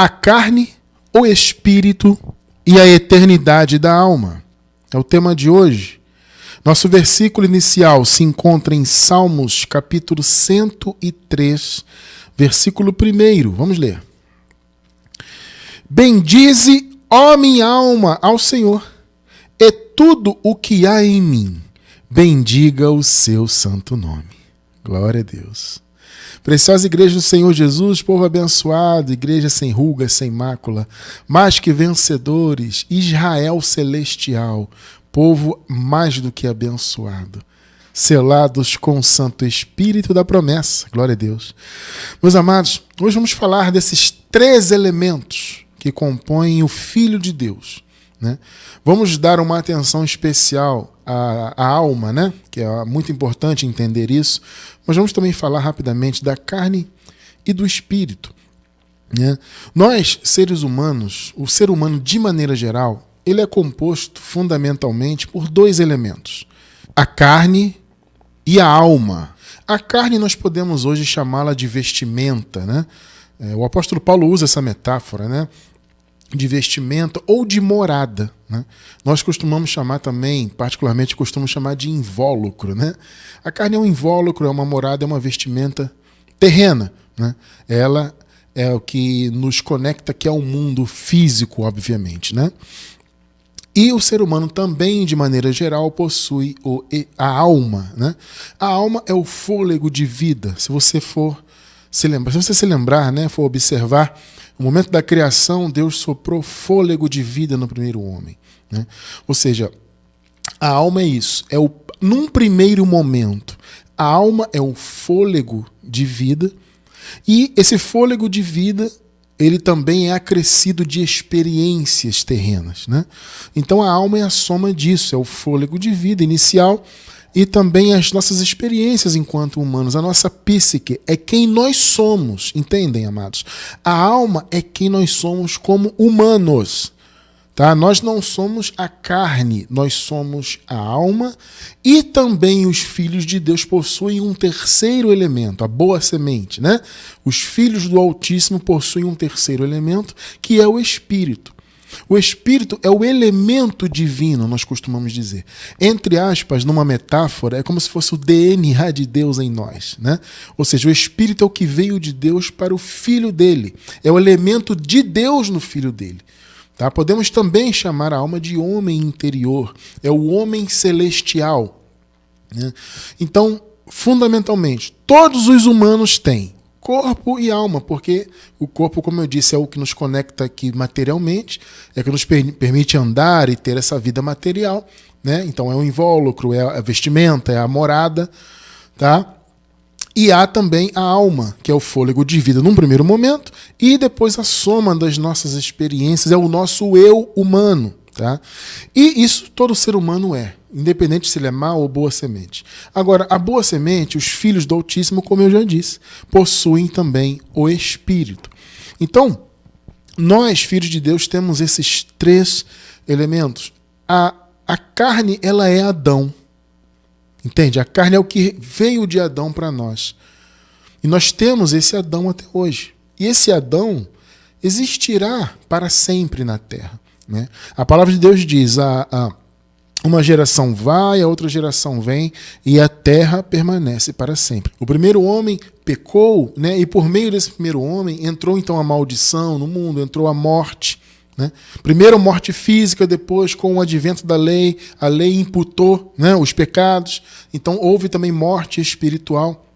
A carne, o espírito e a eternidade da alma. É o tema de hoje. Nosso versículo inicial se encontra em Salmos, capítulo 103, versículo 1. Vamos ler. Bendize, ó minha alma, ao Senhor, e tudo o que há em mim, bendiga o seu santo nome. Glória a Deus. Preciosa igreja do Senhor Jesus, povo abençoado, igreja sem ruga, sem mácula, mais que vencedores, Israel celestial, povo mais do que abençoado, selados com o Santo Espírito da promessa. Glória a Deus. Meus amados, hoje vamos falar desses 3 elementos que compõem o Filho de Deus, né? Vamos dar uma atenção especial à alma, né? Que é muito importante entender isso, mas vamos também falar rapidamente da carne e do espírito, né? Nós, seres humanos, o ser humano de maneira geral, ele é composto fundamentalmente por 2 elementos, a carne e a alma. A carne nós podemos hoje chamá-la de vestimenta, né? O apóstolo Paulo usa essa metáfora, né? De vestimenta ou de morada, né? Nós costumamos chamar também, particularmente costumamos chamar de invólucro, né? A carne é um invólucro, é uma morada, é uma vestimenta terrena, né? Ela é o que nos conecta aqui ao mundo físico, obviamente, né? E o ser humano também, de maneira geral, possui a alma, né? A alma é o fôlego de vida. Se você se lembrar, né, for observar, no momento da criação, Deus soprou fôlego de vida no primeiro homem, né? Ou seja, a alma é isso. Num primeiro momento, a alma é o fôlego de vida, e esse fôlego de vida, ele também é acrescido de experiências terrenas, né? Então a alma é a soma disso, é o fôlego de vida inicial e também as nossas experiências enquanto humanos. A nossa psique é quem nós somos, entendem, amados? A alma é quem nós somos como humanos, tá? Nós não somos a carne, nós somos a alma, e também os filhos de Deus possuem um terceiro elemento, a boa semente, né? Os filhos do Altíssimo possuem um terceiro elemento, que é o Espírito. O Espírito é o elemento divino, nós costumamos dizer. Entre aspas, numa metáfora, é como se fosse o DNA de Deus em nós, né? Ou seja, o Espírito é o que veio de Deus para o Filho dele. É o elemento de Deus no Filho dele. Tá? Podemos também chamar a alma de homem interior. É o homem celestial, né? Então, fundamentalmente, todos os humanos têm corpo e alma, porque o corpo, como eu disse, é o que nos conecta aqui materialmente, é o que nos permite andar e ter essa vida material, né? Então é o invólucro, é a vestimenta, é a morada, tá? E há também a alma, que é o fôlego de vida num primeiro momento, e depois a soma das nossas experiências, é o nosso eu humano, tá? E isso todo ser humano é, independente se ele é mau ou boa semente. Agora, a boa semente, os filhos do Altíssimo, como eu já disse, possuem também o Espírito. Então, nós, filhos de Deus, temos esses 3 elementos. A carne, ela é Adão. Entende? A carne é o que veio de Adão para nós. E nós temos esse Adão até hoje. E esse Adão existirá para sempre na terra, né? A palavra de Deus diz, uma geração vai, a outra geração vem, e a terra permanece para sempre. O primeiro homem pecou, né? E por meio desse primeiro homem entrou então a maldição no mundo, entrou a morte, né? Primeiro morte física, depois com o advento da lei, a lei imputou, né, os pecados, então houve também morte espiritual.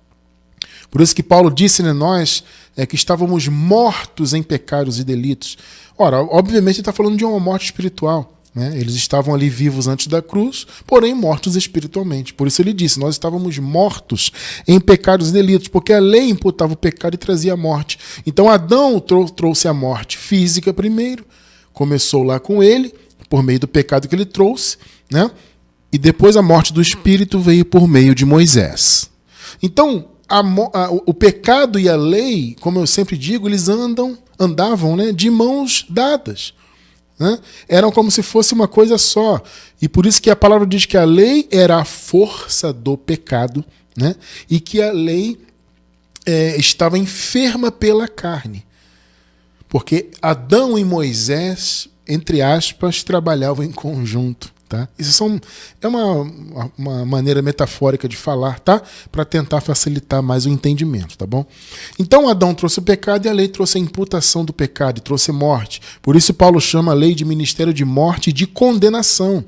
Por isso que Paulo disse, né, nós que estávamos mortos em pecados e delitos. Ora, obviamente ele está falando de uma morte espiritual, né? Eles estavam ali vivos antes da cruz, porém mortos espiritualmente. Por isso ele disse, nós estávamos mortos em pecados e delitos, porque a lei imputava o pecado e trazia a morte. Então Adão trouxe a morte física primeiro, começou lá com ele, por meio do pecado que ele trouxe, né? E depois a morte do espírito veio por meio de Moisés. Então, o pecado e a lei, como eu sempre digo, eles andavam, né, de mãos dadas, né? Eram como se fosse uma coisa só. E por isso que a palavra diz que a lei era a força do pecado, né? E que a lei estava enferma pela carne. Porque Adão e Moisés, entre aspas, trabalhavam em conjunto. Tá? Isso é uma maneira metafórica de falar, tá? Para tentar facilitar mais o entendimento, tá bom? Então Adão trouxe o pecado e a lei trouxe a imputação do pecado e trouxe morte. Por isso Paulo chama a lei de ministério de morte e de condenação.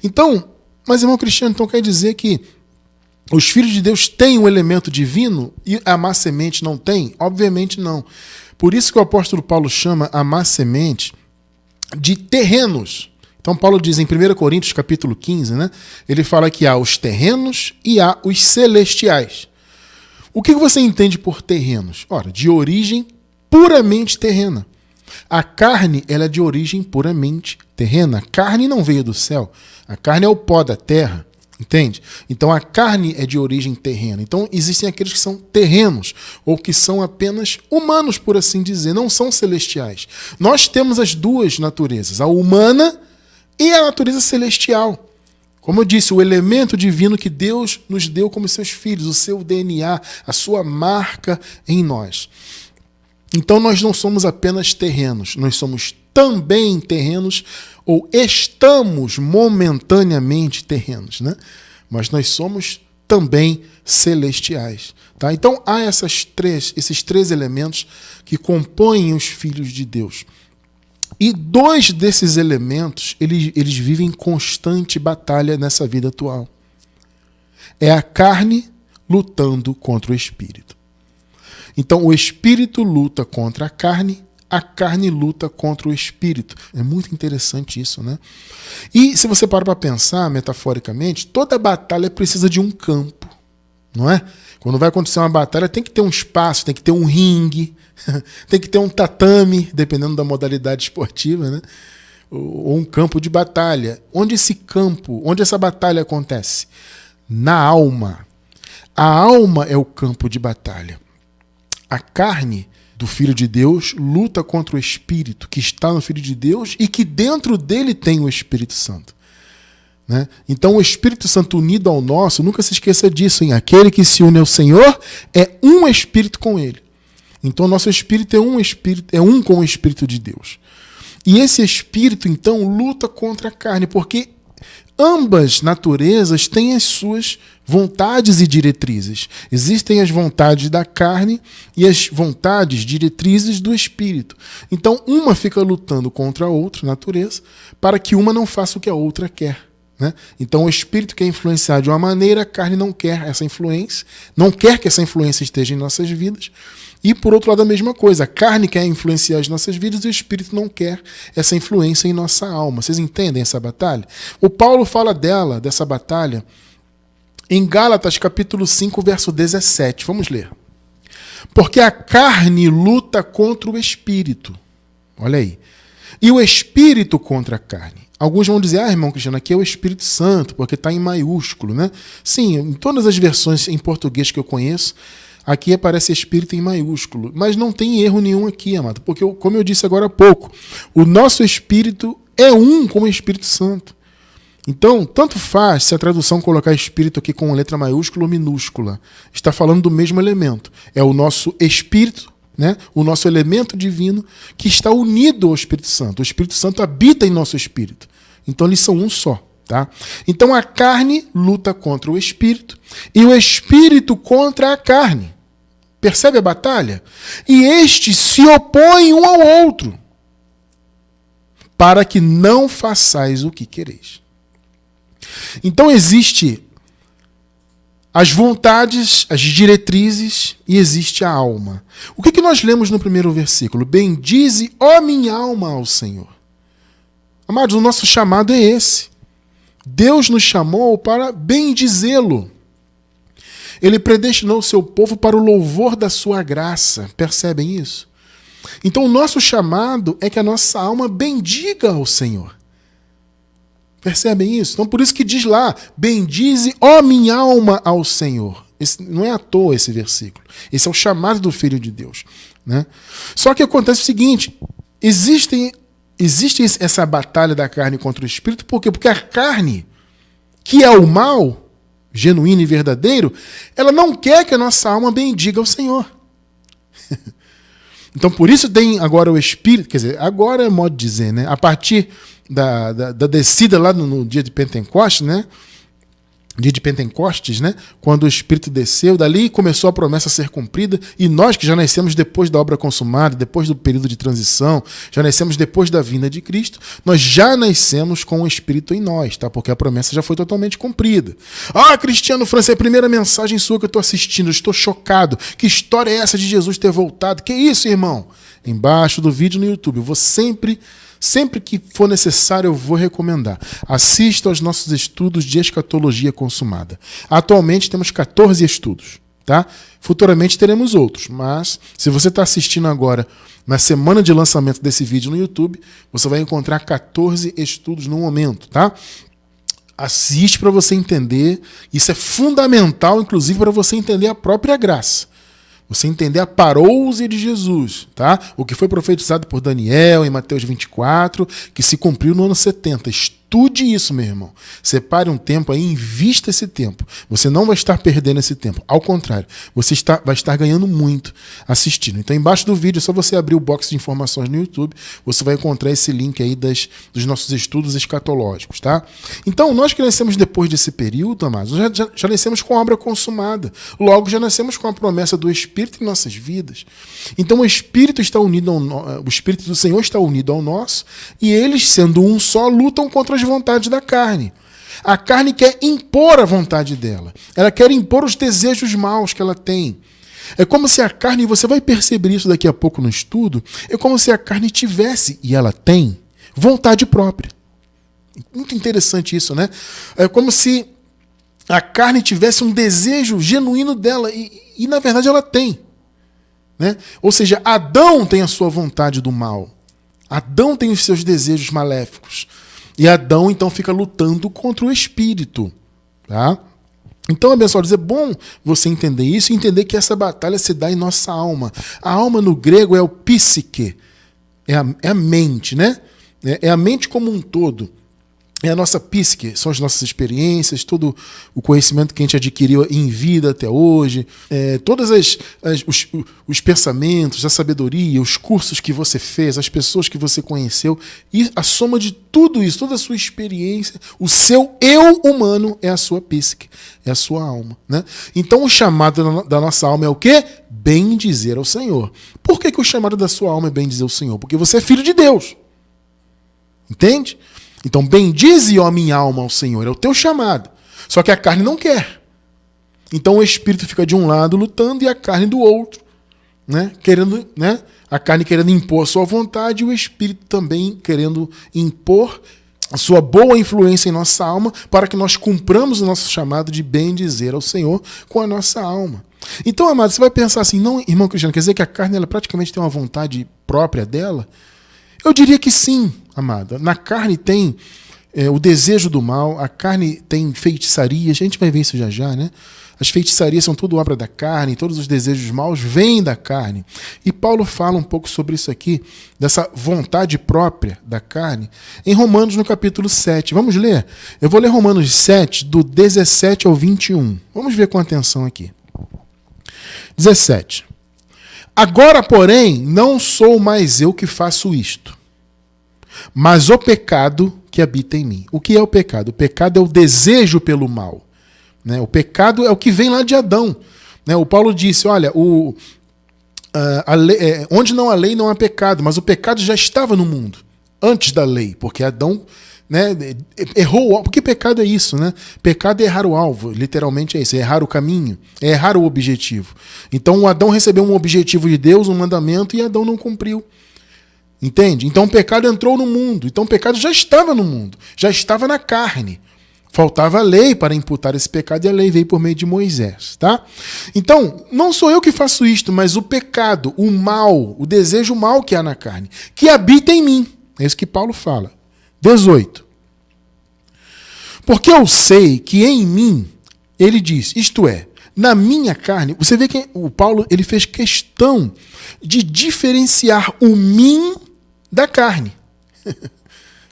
Então, mas irmão Cristiano, então quer dizer que os filhos de Deus têm um elemento divino e a má semente não tem? Obviamente não. Por isso que o apóstolo Paulo chama a má semente de terrenos. Então Paulo diz em 1 Coríntios capítulo 15, né? Ele fala que há os terrenos e há os celestiais. O que você entende por terrenos? Ora, de origem puramente terrena. A carne, ela é de origem puramente terrena. A carne não veio do céu. A carne é o pó da terra. Entende? Então a carne é de origem terrena. Então existem aqueles que são terrenos, ou que são apenas humanos, por assim dizer, não são celestiais. Nós temos as duas naturezas, a humana e a natureza celestial. Como eu disse, o elemento divino que Deus nos deu como seus filhos, o seu DNA, a sua marca em nós. Então nós não somos apenas terrenos, nós somos também terrenos, ou estamos momentaneamente terrenos, né? Mas nós somos também celestiais. Tá? Então há esses três elementos que compõem os filhos de Deus. E dois desses elementos, eles vivem em constante batalha nessa vida atual. É a carne lutando contra o espírito. Então o espírito luta contra a carne luta contra o espírito. É muito interessante isso, né? E se você para pensar, metaforicamente, toda batalha precisa de um campo, não é? Quando vai acontecer uma batalha, tem que ter um espaço, tem que ter um ringue, tem que ter um tatame, dependendo da modalidade esportiva, né? Ou um campo de batalha. Onde essa batalha acontece? Na alma. A alma é o campo de batalha. A carne do Filho de Deus luta contra o Espírito que está no Filho de Deus e que dentro dele tem o Espírito Santo. Né? Então o Espírito Santo unido ao nosso, nunca se esqueça disso, hein? Aquele que se une ao Senhor é um Espírito com ele. Então o nosso Espírito é um com o Espírito de Deus. E esse Espírito, então, luta contra a carne, porque ambas naturezas têm as suas vontades e diretrizes. Existem as vontades da carne e as vontades, diretrizes do espírito. Então, uma fica lutando contra a outra natureza para que uma não faça o que a outra quer. Né? Então, o espírito quer influenciar de uma maneira, a carne não quer essa influência, não quer que essa influência esteja em nossas vidas. E, por outro lado, a mesma coisa. A carne quer influenciar as nossas vidas e o espírito não quer essa influência em nossa alma. Vocês entendem essa batalha? O Paulo fala dessa batalha, em Gálatas capítulo 5, verso 17. Vamos ler. Porque a carne luta contra o espírito. Olha aí. E o espírito contra a carne. Alguns vão dizer, irmão Cristiano, aqui é o Espírito Santo, porque está em maiúsculo, né? Sim, em todas as versões em português que eu conheço, aqui aparece espírito em maiúsculo. Mas não tem erro nenhum aqui, amado, porque, como eu disse agora há pouco, o nosso espírito é um com o Espírito Santo. Então, tanto faz se a tradução colocar espírito aqui com letra maiúscula ou minúscula. Está falando do mesmo elemento. É o nosso espírito, né? O nosso elemento divino que está unido ao Espírito Santo. O Espírito Santo habita em nosso espírito. Então, eles são um só. Tá? Então, a carne luta contra o espírito e o espírito contra a carne. Percebe a batalha? E estes se opõem um ao outro para que não façais o que quereis. Então existe as vontades, as diretrizes e existe a alma. O que nós lemos no primeiro versículo? Bendize, ó minha alma, ao Senhor. Amados, o nosso chamado é esse. Deus nos chamou para bendizê-lo. Ele predestinou o seu povo para o louvor da sua graça. Percebem isso? Então o nosso chamado é que a nossa alma bendiga ao Senhor. Percebem isso? Então por isso que diz lá, bendize, ó minha alma, ao Senhor. Não é à toa esse versículo. Esse é o chamado do Filho de Deus. Né? Só que acontece o seguinte, existe essa batalha da carne contra o espírito, por quê? Porque a carne, que é o mal, genuíno e verdadeiro, ela não quer que a nossa alma bendiga ao Senhor. Então, por isso tem agora o Espírito, quer dizer, agora é modo de dizer, né? A partir da descida lá no dia de Pentecostes, né? Dia de Pentecostes, né? Quando o Espírito desceu, dali começou a promessa a ser cumprida, e nós que já nascemos depois da obra consumada, depois do período de transição, já nascemos depois da vinda de Cristo, nós já nascemos com o Espírito em nós, tá? Porque a promessa já foi totalmente cumprida. Ah, Cristiano França, é a primeira mensagem sua que eu estou assistindo, eu estou chocado. Que história é essa de Jesus ter voltado? Que isso, irmão? Embaixo do vídeo no YouTube, eu vou sempre que for necessário, eu vou recomendar. Assista aos nossos estudos de escatologia consumada. Atualmente temos 14 estudos, tá? Futuramente teremos outros, mas se você está assistindo agora, na semana de lançamento desse vídeo no YouTube, você vai encontrar 14 estudos no momento, tá? Assiste para você entender. Isso é fundamental, inclusive, para você entender a própria graça. Você entender a parousia de Jesus, tá? O que foi profetizado por Daniel em Mateus 24, que se cumpriu no ano 70. Estude isso, meu irmão. Separe um tempo aí, invista esse tempo. Você não vai estar perdendo esse tempo. Ao contrário, você vai estar ganhando muito assistindo. Então, embaixo do vídeo, é só você abrir o box de informações no YouTube, você vai encontrar esse link aí dos nossos estudos escatológicos, tá? Então, nós que nascemos depois desse período, amados, já nascemos com a obra consumada. Logo, já nascemos com a promessa do Espírito em nossas vidas. Então, o Espírito o Espírito do Senhor está unido ao nosso, e eles, sendo um só, lutam contra as vontades da carne. A carne quer impor a vontade dela. Ela quer impor os desejos maus que ela tem. É como se a carne, e você vai perceber isso daqui a pouco no estudo, é como se a carne tivesse, e ela tem, vontade própria. Muito interessante isso, né? É como se a carne tivesse um desejo genuíno dela, e na verdade ela tem. Né? Ou seja, Adão tem a sua vontade do mal. Adão tem os seus desejos maléficos. E Adão, então, fica lutando contra o Espírito. Tá? Então, abençoados, é bom você entender isso e entender que essa batalha se dá em nossa alma. A alma, no grego, é o psique. É a mente, né? É a mente como um todo. É a nossa psique, são as nossas experiências, todo o conhecimento que a gente adquiriu em vida até hoje, todos os pensamentos, a sabedoria, os cursos que você fez, as pessoas que você conheceu, e a soma de tudo isso, toda a sua experiência, o seu eu humano é a sua psique, é a sua alma. Né? Então o chamado da nossa alma é o quê? Bem dizer ao Senhor. Por que o chamado da sua alma é bem dizer ao Senhor? Porque você é filho de Deus. Entende? Então, bendize, ó minha alma, ao Senhor. É o teu chamado. Só que a carne não quer. Então, o espírito fica de um lado lutando e a carne do outro. Né? Querendo, né? A carne querendo impor a sua vontade e o espírito também querendo impor a sua boa influência em nossa alma para que nós cumpramos o nosso chamado de bendizer ao Senhor com a nossa alma. Então, amado, você vai pensar assim, não, irmão Cristiano, quer dizer que a carne ela praticamente tem uma vontade própria dela? Eu diria que sim, amada. Na carne tem o desejo do mal, a carne tem feitiçarias, a gente vai ver isso já já, né? As feitiçarias são tudo obra da carne, todos os desejos maus vêm da carne. E Paulo fala um pouco sobre isso aqui, dessa vontade própria da carne, em Romanos no capítulo 7. Vamos ler? Eu vou ler Romanos 7, do 17 ao 21. Vamos ver com atenção aqui. 17. Agora, porém, não sou mais eu que faço isto, mas o pecado que habita em mim. O que é o pecado? O pecado é o desejo pelo mal. Né? O pecado é o que vem lá de Adão. Né? O Paulo disse, olha, onde não há lei não há pecado, mas o pecado já estava no mundo, antes da lei, porque Adão... Né, errou o alvo. Porque pecado é isso, né? Pecado é errar o alvo, literalmente é isso, é errar o caminho, é errar o objetivo. Então o Adão recebeu um objetivo de Deus, um mandamento, e Adão não cumpriu. Entende? Então o pecado entrou no mundo. Então o pecado já estava no mundo, já estava na carne. Faltava a lei para imputar esse pecado, e a lei veio por meio de Moisés. Tá? Então, não sou eu que faço isto, mas o pecado, o mal, o desejo mal que há na carne, que habita em mim. É isso que Paulo fala. 18. Porque eu sei que em mim, ele diz, isto é, na minha carne, você vê que o Paulo ele fez questão de diferenciar o mim da carne.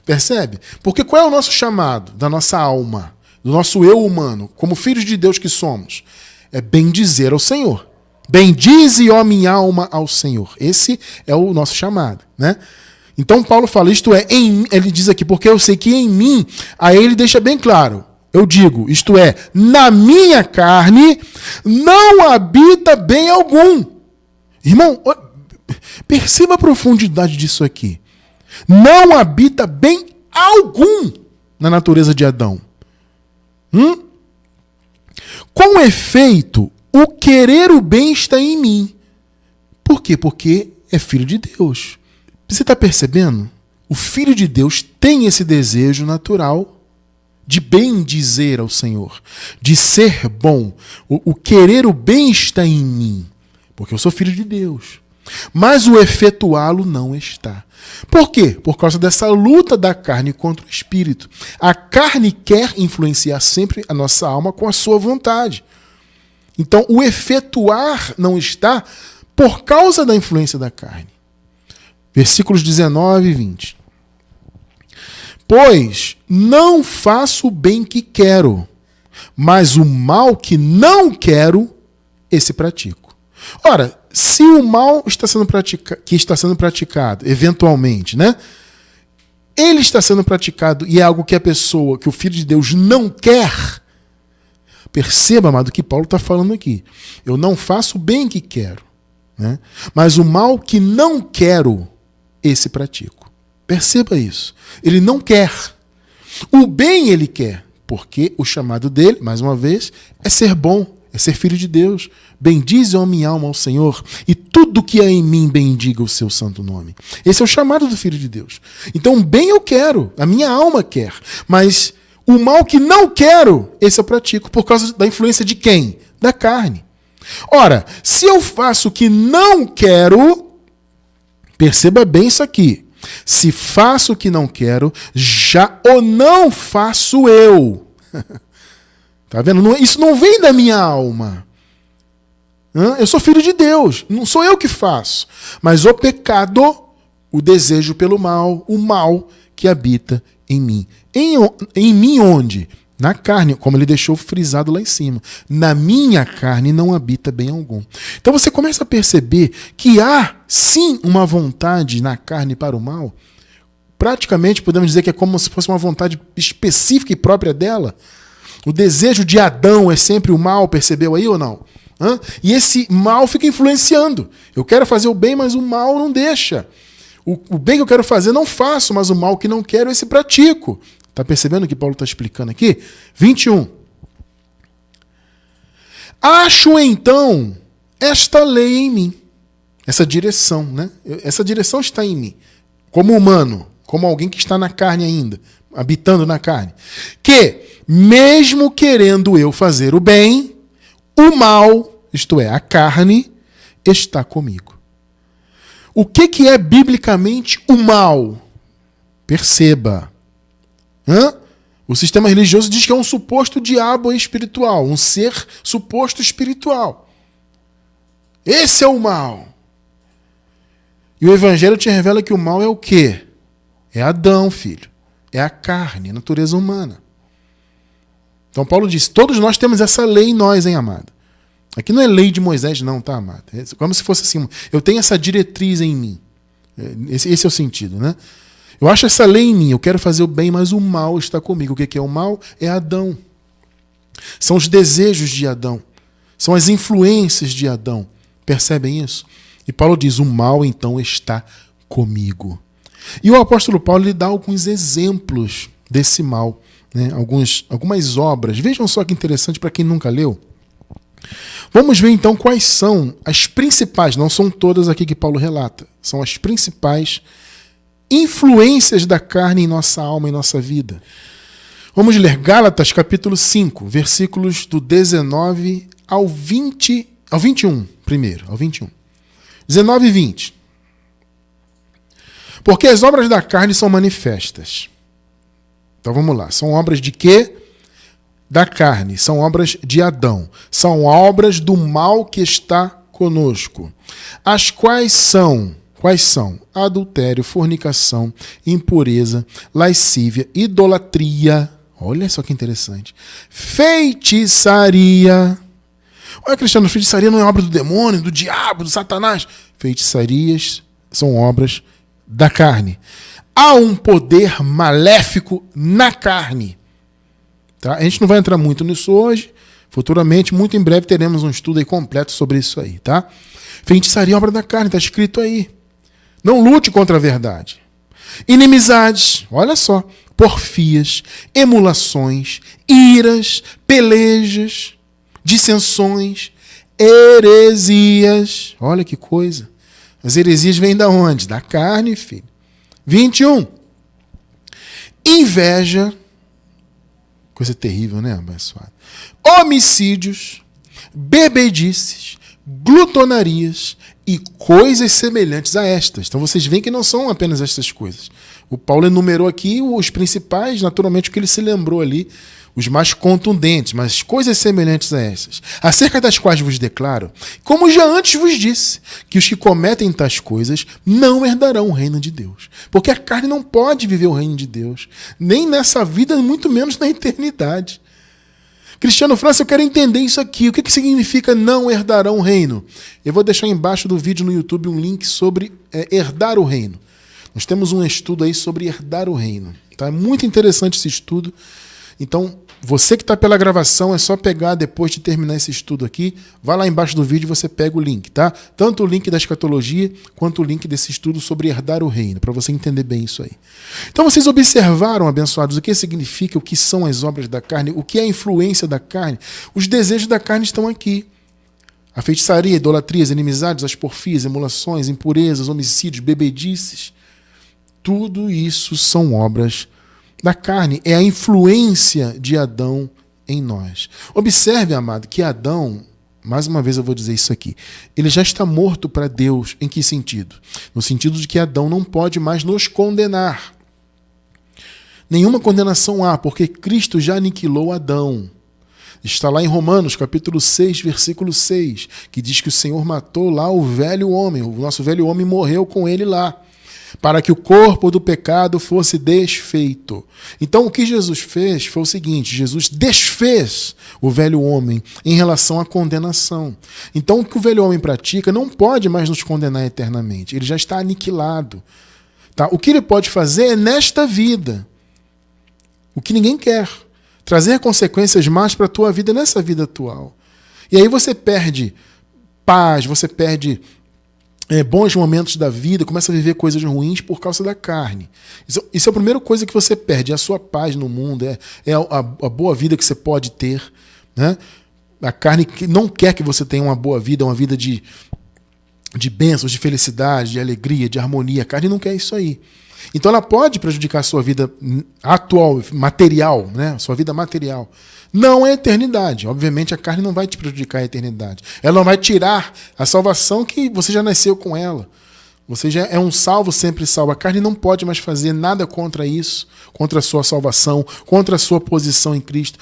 Percebe? Porque qual é o nosso chamado da nossa alma, do nosso eu humano, como filhos de Deus que somos? É bendizer ao Senhor. bendize, ó minha alma, ao Senhor. Esse é o nosso chamado, né? Então Paulo fala, isto é, ele diz aqui, porque eu sei que em mim, aí ele deixa bem claro, eu digo, isto é, na minha carne não habita bem algum. Irmão, perceba a profundidade disso aqui. Não habita bem algum na natureza de Adão. Com efeito, o querer o bem está em mim. Por quê? Porque é filho de Deus. Você está percebendo? O filho de Deus tem esse desejo natural de bem dizer ao Senhor, de ser bom. O querer o bem está em mim, porque eu sou filho de Deus. Mas o efetuá-lo não está. Por quê? Por causa dessa luta da carne contra o espírito. A carne quer influenciar sempre a nossa alma com a sua vontade. Então, o efetuar não está por causa da influência da carne. Versículos 19 e 20. Pois não faço o bem que quero, mas o mal que não quero, esse pratico. Ora, se o mal que está sendo praticado, eventualmente, né? Ele está sendo praticado e é algo que que o Filho de Deus não quer. Perceba, amado, o que Paulo está falando aqui. Eu não faço o bem que quero, né? Mas o mal que não quero, esse pratico. Perceba isso. Ele não quer. O bem ele quer, porque o chamado dele, mais uma vez, é ser bom, é ser filho de Deus. Bendize, ó minha alma, ao Senhor, e tudo que há em mim bendiga o seu santo nome. Esse é o chamado do Filho de Deus. Então, bem eu quero, a minha alma quer, mas o mal que não quero, esse eu pratico, por causa da influência de quem? Da carne. Ora, se eu faço o que não quero, perceba bem isso aqui. Se faço o que não quero, já o não faço eu. Tá vendo? Isso não vem da minha alma. Eu sou filho de Deus, não sou eu que faço. Mas o pecado, o desejo pelo mal, o mal que habita em mim. Em mim onde? Na carne, como ele deixou frisado lá em cima. Na minha carne não habita bem algum. Então você começa a perceber que há, sim, uma vontade na carne para o mal. Praticamente podemos dizer que é como se fosse uma vontade específica e própria dela. O desejo de Adão é sempre o mal, percebeu aí ou não? E esse mal fica influenciando. Eu quero fazer o bem, mas o mal não deixa. O bem que eu quero fazer não faço, mas o mal que não quero, esse pratico. Está percebendo o que Paulo está explicando aqui? 21. Acho então esta lei em mim. Essa direção, né? Essa direção está em mim. Como humano, como alguém que está na carne ainda, habitando na carne. Que, mesmo querendo eu fazer o bem, o mal, isto é, a carne, está comigo. O que é biblicamente o mal? Perceba. O sistema religioso diz que é um suposto diabo espiritual, um ser suposto espiritual. Esse é o mal. E o Evangelho te revela que o mal é o quê? É Adão, filho. É a carne, a natureza humana. Então Paulo diz, todos nós temos essa lei em nós, hein, amado? Aqui não é lei de Moisés, não, tá, amado? É como se fosse assim, eu tenho essa diretriz em mim. Esse é o sentido, né? Eu acho essa lei em mim, eu quero fazer o bem, mas o mal está comigo. O que é o mal? É Adão. São os desejos de Adão. São as influências de Adão. Percebem isso? E Paulo diz, o mal então está comigo. E o apóstolo Paulo lhe dá alguns exemplos desse mal, né? Algumas obras. Vejam só que interessante para quem nunca leu. Vamos ver então quais são as principais, não são todas aqui que Paulo relata, são as principais influências da carne em nossa alma e nossa vida. Vamos ler Gálatas capítulo 5, versículos do 19 ao 21 primeiro, ao 21. 19 e 20. Porque as obras da carne são manifestas. Então vamos lá, são obras de quê? Da carne, são obras de Adão, são obras do mal que está conosco. As quais são adultério, fornicação, impureza, lascívia, idolatria, olha só que interessante, feitiçaria, Olha, Cristiano, feitiçaria não é obra do demônio, do diabo, do Satanás. Feitiçarias são obras da carne. Há um poder maléfico na carne. Tá? A gente não vai entrar muito nisso hoje. Futuramente, muito em breve, teremos um estudo aí completo sobre isso aí. Tá? Feitiçaria é obra da carne, está escrito aí. Não lute contra a verdade. Inimizades, olha só. Porfias, emulações, iras, pelejas, dissensões, heresias. Olha que coisa. As heresias vêm da onde? Da carne, filho. 21. Inveja. Coisa terrível, né, abençoado? Homicídios, bebedices, glutonarias e coisas semelhantes a estas. Então vocês veem que não são apenas estas coisas. O Paulo enumerou aqui os principais, naturalmente o que ele se lembrou ali, os mais contundentes, mas coisas semelhantes a essas, acerca das quais vos declaro, como já antes vos disse, que os que cometem tais coisas não herdarão o reino de Deus. Porque a carne não pode viver o reino de Deus, nem nessa vida, muito menos na eternidade. Cristiano França, eu quero entender isso aqui. O que significa não herdarão o reino? Eu vou deixar embaixo do vídeo no YouTube um link sobre herdar o reino. Nós temos um estudo aí sobre herdar o reino. Tá? É muito interessante esse estudo. Então, você que está pela gravação, é só pegar depois de terminar esse estudo aqui, vai lá embaixo do vídeo e você pega o link, tá? Tanto o link da escatologia, quanto o link desse estudo sobre herdar o reino, para você entender bem isso aí. Então, vocês observaram, abençoados, o que significa, o que são as obras da carne, o que é a influência da carne? Os desejos da carne estão aqui. A feitiçaria, idolatrias, inimizades, as porfias, emulações, impurezas, homicídios, bebedices, tudo isso são obras da carne, é a influência de Adão em nós. Observe, amado, que Adão, mais uma vez eu vou dizer isso aqui, ele já está morto para Deus. Em que sentido? No sentido de que Adão não pode mais nos condenar. Nenhuma condenação há, porque Cristo já aniquilou Adão. Está lá em Romanos, capítulo 6, versículo 6, que diz que o Senhor matou lá o velho homem, o nosso velho homem morreu com ele lá, para que o corpo do pecado fosse desfeito. Então o que Jesus fez foi o seguinte, Jesus desfez o velho homem em relação à condenação. Então o que o velho homem pratica não pode mais nos condenar eternamente, ele já está aniquilado. Tá? O que ele pode fazer é nesta vida, o que ninguém quer, trazer consequências más para a tua vida nessa vida atual. E aí você perde paz, você perde bons momentos da vida, começa a viver coisas ruins por causa da carne. Isso é a primeira coisa que você perde, é a sua paz no mundo, é a boa vida que você pode ter. Né? A carne não quer que você tenha uma boa vida, uma vida de bênçãos, de felicidade, de alegria, de harmonia. A carne não quer isso aí. Então ela pode prejudicar a sua vida atual, material, né? Sua vida material. Não é eternidade. Obviamente a carne não vai te prejudicar a eternidade. Ela não vai tirar a salvação que você já nasceu com ela. Você já é um salvo, sempre salvo. A carne não pode mais fazer nada contra isso, contra a sua salvação, contra a sua posição em Cristo,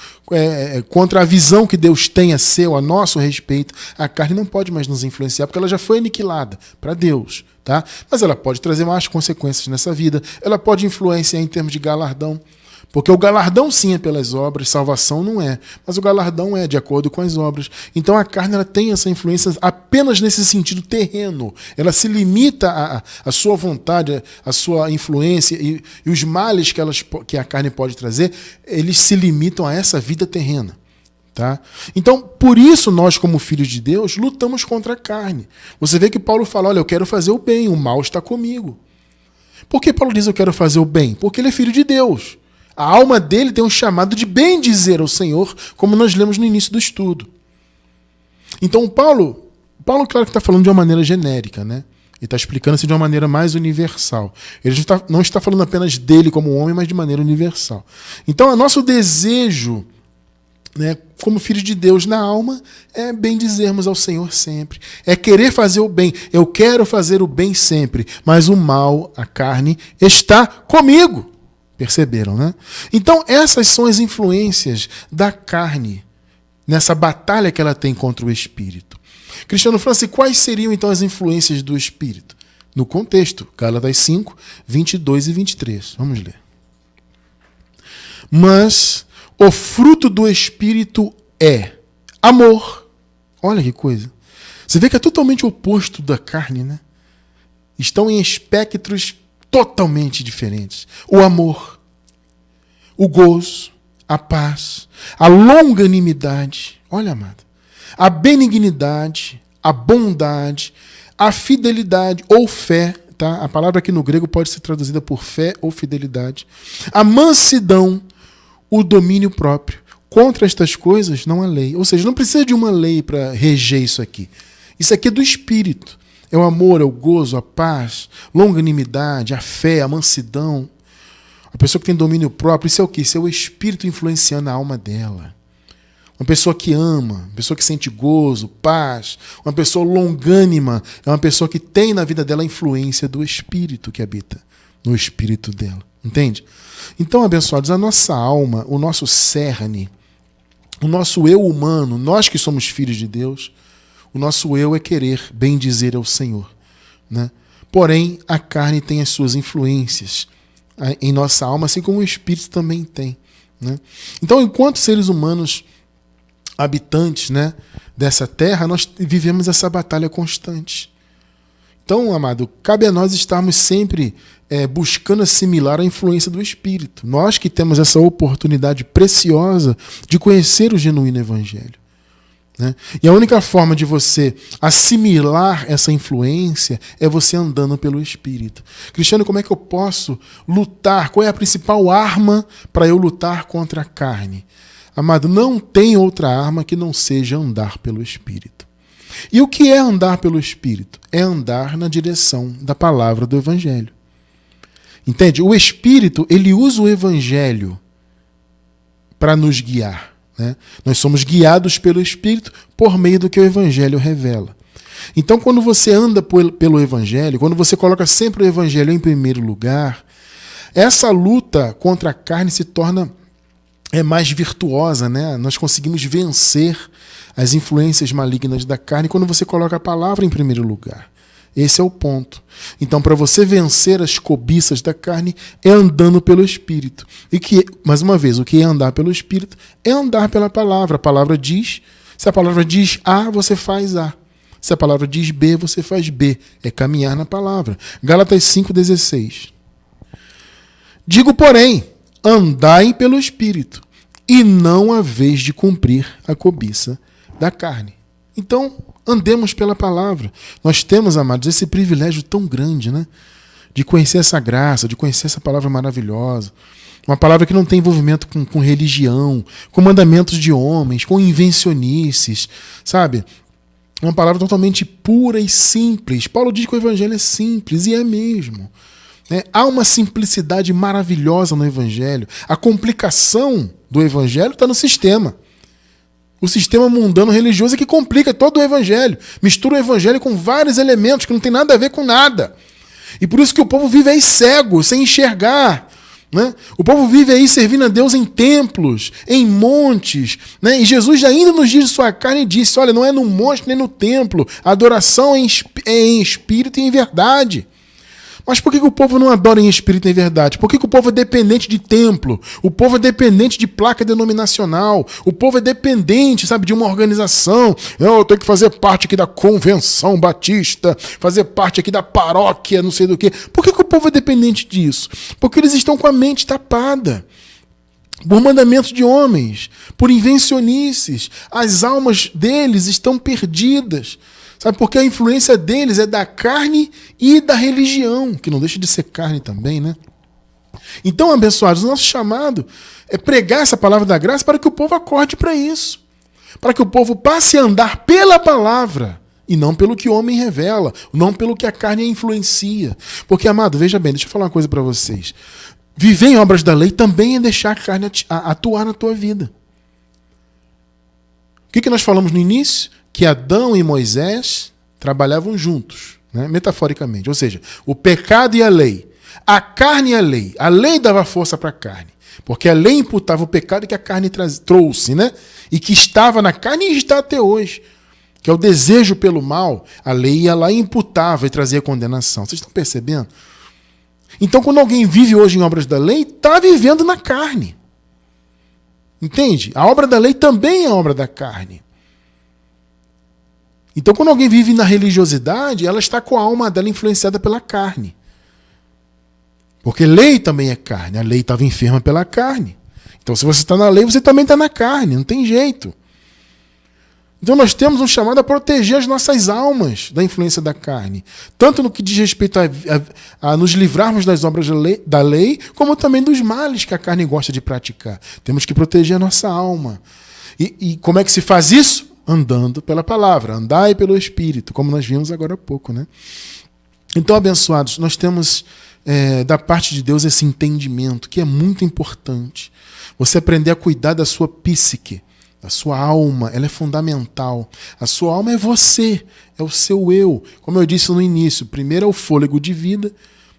contra a visão que Deus tem a seu, a nosso respeito. A carne não pode mais nos influenciar, porque ela já foi aniquilada para Deus. Tá? Mas ela pode trazer mais consequências nessa vida. Ela pode influenciar em termos de galardão. Porque o galardão sim é pelas obras, salvação não é. Mas o galardão é de acordo com as obras. Então a carne ela tem essa influência apenas nesse sentido terreno. Ela se limita à sua vontade, à sua influência e os males que a carne pode trazer, eles se limitam a essa vida terrena. Tá? Então, por isso nós como filhos de Deus lutamos contra a carne. Você vê que Paulo fala, olha, eu quero fazer o bem, o mal está comigo. Por que Paulo diz eu quero fazer o bem? Porque ele é filho de Deus. A alma dele tem um chamado de bem dizer ao Senhor, como nós lemos no início do estudo. Então, Paulo, claro que está falando de uma maneira genérica, né? Ele está explicando-se de uma maneira mais universal. Ele não está falando apenas dele como homem, mas de maneira universal. Então, o nosso desejo, né, como filhos de Deus na alma, é bem dizermos ao Senhor sempre. É querer fazer o bem. Eu quero fazer o bem sempre, mas o mal, a carne, está comigo. Perceberam, né? Então, essas são as influências da carne nessa batalha que ela tem contra o Espírito. Cristiano França, quais seriam então as influências do Espírito? No contexto, Gálatas 5, 22 e 23. Vamos ler. Mas o fruto do Espírito é amor. Olha que coisa. Você vê que é totalmente oposto da carne, né? Estão em espectros totalmente diferentes. O amor, o gozo, a paz, a longanimidade, olha, amado, a benignidade, a bondade, a fidelidade ou fé, tá? A palavra aqui no grego pode ser traduzida por fé ou fidelidade, a mansidão, o domínio próprio. Contra estas coisas não há lei. Ou seja, não precisa de uma lei para reger isso aqui. Isso aqui é do Espírito. É o amor, é o gozo, a paz, longanimidade, a fé, a mansidão. A pessoa que tem domínio próprio, isso é o quê? Isso é o Espírito influenciando a alma dela. Uma pessoa que ama, uma pessoa que sente gozo, paz, uma pessoa longânima, é uma pessoa que tem na vida dela a influência do Espírito que habita no espírito dela. Entende? Então, abençoados, a nossa alma, o nosso cerne, o nosso eu humano, nós que somos filhos de Deus, o nosso eu é querer bem dizer ao Senhor, né? Porém, a carne tem as suas influências em nossa alma, assim como o Espírito também tem, né? Então, enquanto seres humanos habitantes, né, dessa terra, nós vivemos essa batalha constante. Então, amado, cabe a nós estarmos sempre buscando assimilar a influência do Espírito. Nós que temos essa oportunidade preciosa de conhecer o genuíno Evangelho, né? E a única forma de você assimilar essa influência é você andando pelo Espírito. Cristiano, como é que eu posso lutar? Qual é a principal arma para eu lutar contra a carne? Amado, não tem outra arma que não seja andar pelo Espírito. E o que é andar pelo Espírito? É andar na direção da palavra do Evangelho. Entende? O Espírito, ele usa o Evangelho para nos guiar, né? Nós somos guiados pelo Espírito por meio do que o Evangelho revela. Então, quando você anda pelo Evangelho, quando você coloca sempre o Evangelho em primeiro lugar, essa luta contra a carne se torna mais virtuosa, né? Nós conseguimos vencer as influências malignas da carne quando você coloca a palavra em primeiro lugar. Esse é o ponto. Então, para você vencer as cobiças da carne, é andando pelo Espírito. E que, mais uma vez, o que é andar pelo Espírito é andar pela palavra. A palavra diz, se a palavra diz A, você faz A. Se a palavra diz B, você faz B. É caminhar na palavra. Gálatas 5,16. Digo, porém, andai pelo Espírito, e não a vez de cumprir a cobiça da carne. Então, andemos pela palavra. Nós temos, amados, esse privilégio tão grande, né? De conhecer essa graça, de conhecer essa palavra maravilhosa. Uma palavra que não tem envolvimento com religião, com mandamentos de homens, com invencionices, sabe? Uma palavra totalmente pura e simples. Paulo diz que o Evangelho é simples, e é mesmo. Há uma simplicidade maravilhosa no Evangelho. A complicação do Evangelho está no sistema. O sistema mundano religioso é que complica todo o Evangelho. Mistura o Evangelho com vários elementos que não tem nada a ver com nada. E por isso que o povo vive aí cego, sem enxergar, né? O povo vive aí servindo a Deus em templos, em montes, né? E Jesus ainda nos dias de sua carne disse, olha, não é no monte nem no templo, a adoração é em espírito e em verdade. Mas por que o povo não adora em espírito e em verdade? Por que o povo é dependente de templo? O povo é dependente de placa denominacional. O povo é dependente, sabe, de uma organização. Eu tenho que fazer parte aqui da convenção batista, fazer parte aqui da paróquia, não sei do quê. Por que o povo é dependente disso? Porque eles estão com a mente tapada por mandamentos de homens, por invencionices. As almas deles estão perdidas. Sabe, porque a influência deles é da carne e da religião, que não deixa de ser carne também, né? Então, abençoados, o nosso chamado é pregar essa palavra da graça para que o povo acorde para isso. Para que o povo passe a andar pela palavra e não pelo que o homem revela, não pelo que a carne influencia. Porque, amado, veja bem, deixa eu falar uma coisa para vocês. Viver em obras da lei também é deixar a carne atuar na tua vida. O que nós falamos no início? Que Adão e Moisés trabalhavam juntos, né? Metaforicamente. Ou seja, o pecado e a lei. A carne e a lei. A lei dava força para a carne. Porque a lei imputava o pecado que a carne trouxe, né? E que estava na carne e está até hoje. Que é o desejo pelo mal. A lei ia lá e imputava e trazia condenação. Vocês estão percebendo? Então, quando alguém vive hoje em obras da lei, está vivendo na carne. Entende? A obra da lei também é obra da carne. Então, quando alguém vive na religiosidade, ela está com a alma dela influenciada pela carne. Porque lei também é carne. A lei estava enferma pela carne. Então, se você está na lei, você também está na carne. Não tem jeito. Então, nós temos um chamado a proteger as nossas almas da influência da carne. Tanto no que diz respeito a nos livrarmos das obras da lei, como também dos males que a carne gosta de praticar. Temos que proteger a nossa alma. E como é que se faz isso? Andando pela palavra. Andai pelo Espírito, como nós vimos agora há pouco, né? Então, abençoados, nós temos da parte de Deus esse entendimento que é muito importante. Você aprender a cuidar da sua psique, da sua alma, ela é fundamental. A sua alma é você, é o seu eu. Como eu disse no início, primeiro é o fôlego de vida.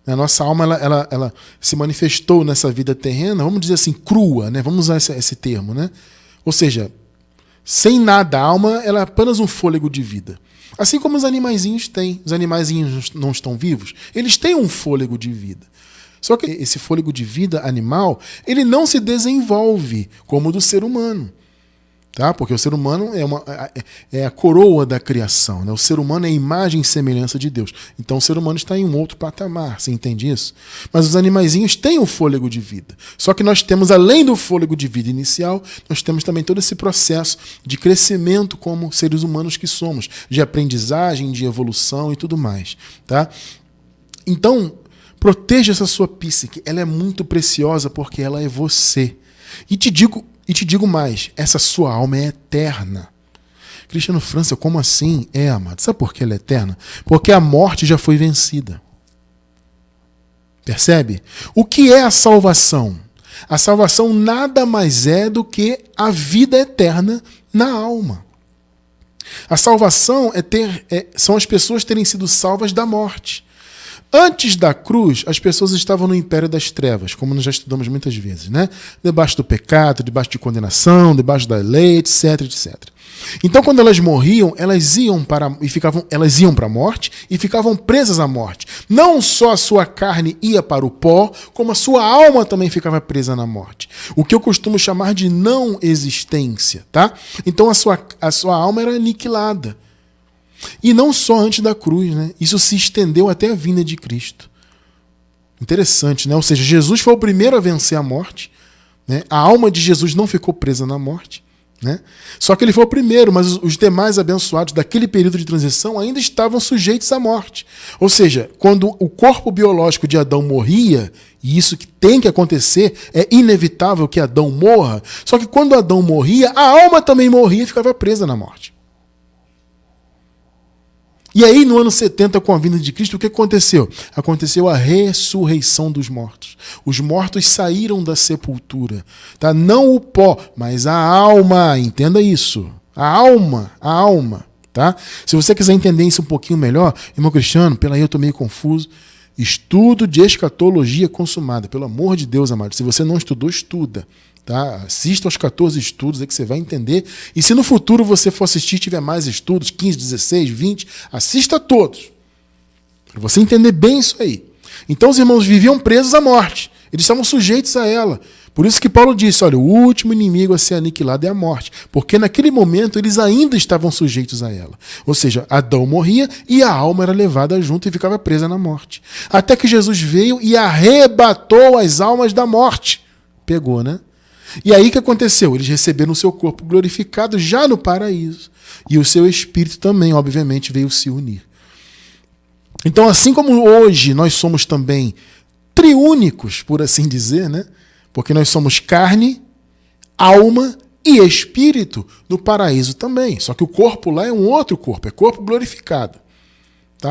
A nossa alma ela se manifestou nessa vida terrena, vamos dizer assim, crua, né? Vamos usar esse termo, né? Ou seja, sem nada, a alma ela é apenas um fôlego de vida. Assim como os animaizinhos têm. Os animaizinhos não estão vivos, eles têm um fôlego de vida. Só que esse fôlego de vida animal, ele não se desenvolve como o do ser humano. Tá? Porque o ser humano é a coroa da criação. Né? O ser humano é a imagem e semelhança de Deus. Então o ser humano está em um outro patamar. Você entende isso? Mas os animaizinhos têm um fôlego de vida. Só que nós temos, além do fôlego de vida inicial, nós temos também todo esse processo de crescimento como seres humanos que somos. De aprendizagem, de evolução e tudo mais. Tá? Então, proteja essa sua psique. Ela é muito preciosa porque ela é você. E te digo mais, essa sua alma é eterna. Cristiano França, como assim? Amado. Sabe por que ela é eterna? Porque a morte já foi vencida. Percebe? O que é a salvação? A salvação nada mais é do que a vida eterna na alma. A salvação são as pessoas terem sido salvas da morte. Antes da cruz, as pessoas estavam no império das trevas, como nós já estudamos muitas vezes, né? Debaixo do pecado, debaixo de condenação, debaixo da lei, etc, etc. Então, quando elas morriam, elas iam para a morte e ficavam presas à morte. Não só a sua carne ia para o pó, como a sua alma também ficava presa na morte. O que eu costumo chamar de não existência, tá? Então, a sua alma era aniquilada. E não só antes da cruz, né? Isso se estendeu até a vinda de Cristo. Interessante, né? Ou seja, Jesus foi o primeiro a vencer a morte, né? A alma de Jesus não ficou presa na morte, né? Só que ele foi o primeiro, mas os demais abençoados daquele período de transição ainda estavam sujeitos à morte. Ou seja, quando o corpo biológico de Adão morria, e isso que tem que acontecer, é inevitável que Adão morra, só que quando Adão morria, a alma também morria e ficava presa na morte. E aí, no ano 70, com a vinda de Cristo, o que aconteceu? Aconteceu a ressurreição dos mortos. Os mortos saíram da sepultura. Tá? Não o pó, mas a alma. Entenda isso. A alma. Tá? Se você quiser entender isso um pouquinho melhor, irmão Cristiano, pela aí eu estou meio confuso. Estudo de escatologia consumada. Pelo amor de Deus, amado. Se você não estudou, estuda. Tá? Assista aos 14 estudos aí que você vai entender. E se no futuro você for assistir e tiver mais estudos, 15, 16, 20, assista todos. Para você entender bem isso aí. Então os irmãos viviam presos à morte. Eles estavam sujeitos a ela. Por isso que Paulo disse, olha, o último inimigo a ser aniquilado é a morte. Porque naquele momento eles ainda estavam sujeitos a ela. Ou seja, Adão morria e a alma era levada junto e ficava presa na morte. Até que Jesus veio e arrebatou as almas da morte. Pegou, né? E aí o que aconteceu? Eles receberam o seu corpo glorificado já no paraíso. E o seu espírito também, obviamente, veio se unir. Então, assim como hoje nós somos também triúnicos, por assim dizer, né? Porque nós somos carne, alma e espírito no paraíso também. Só que o corpo lá é um outro corpo, é corpo glorificado. Tá?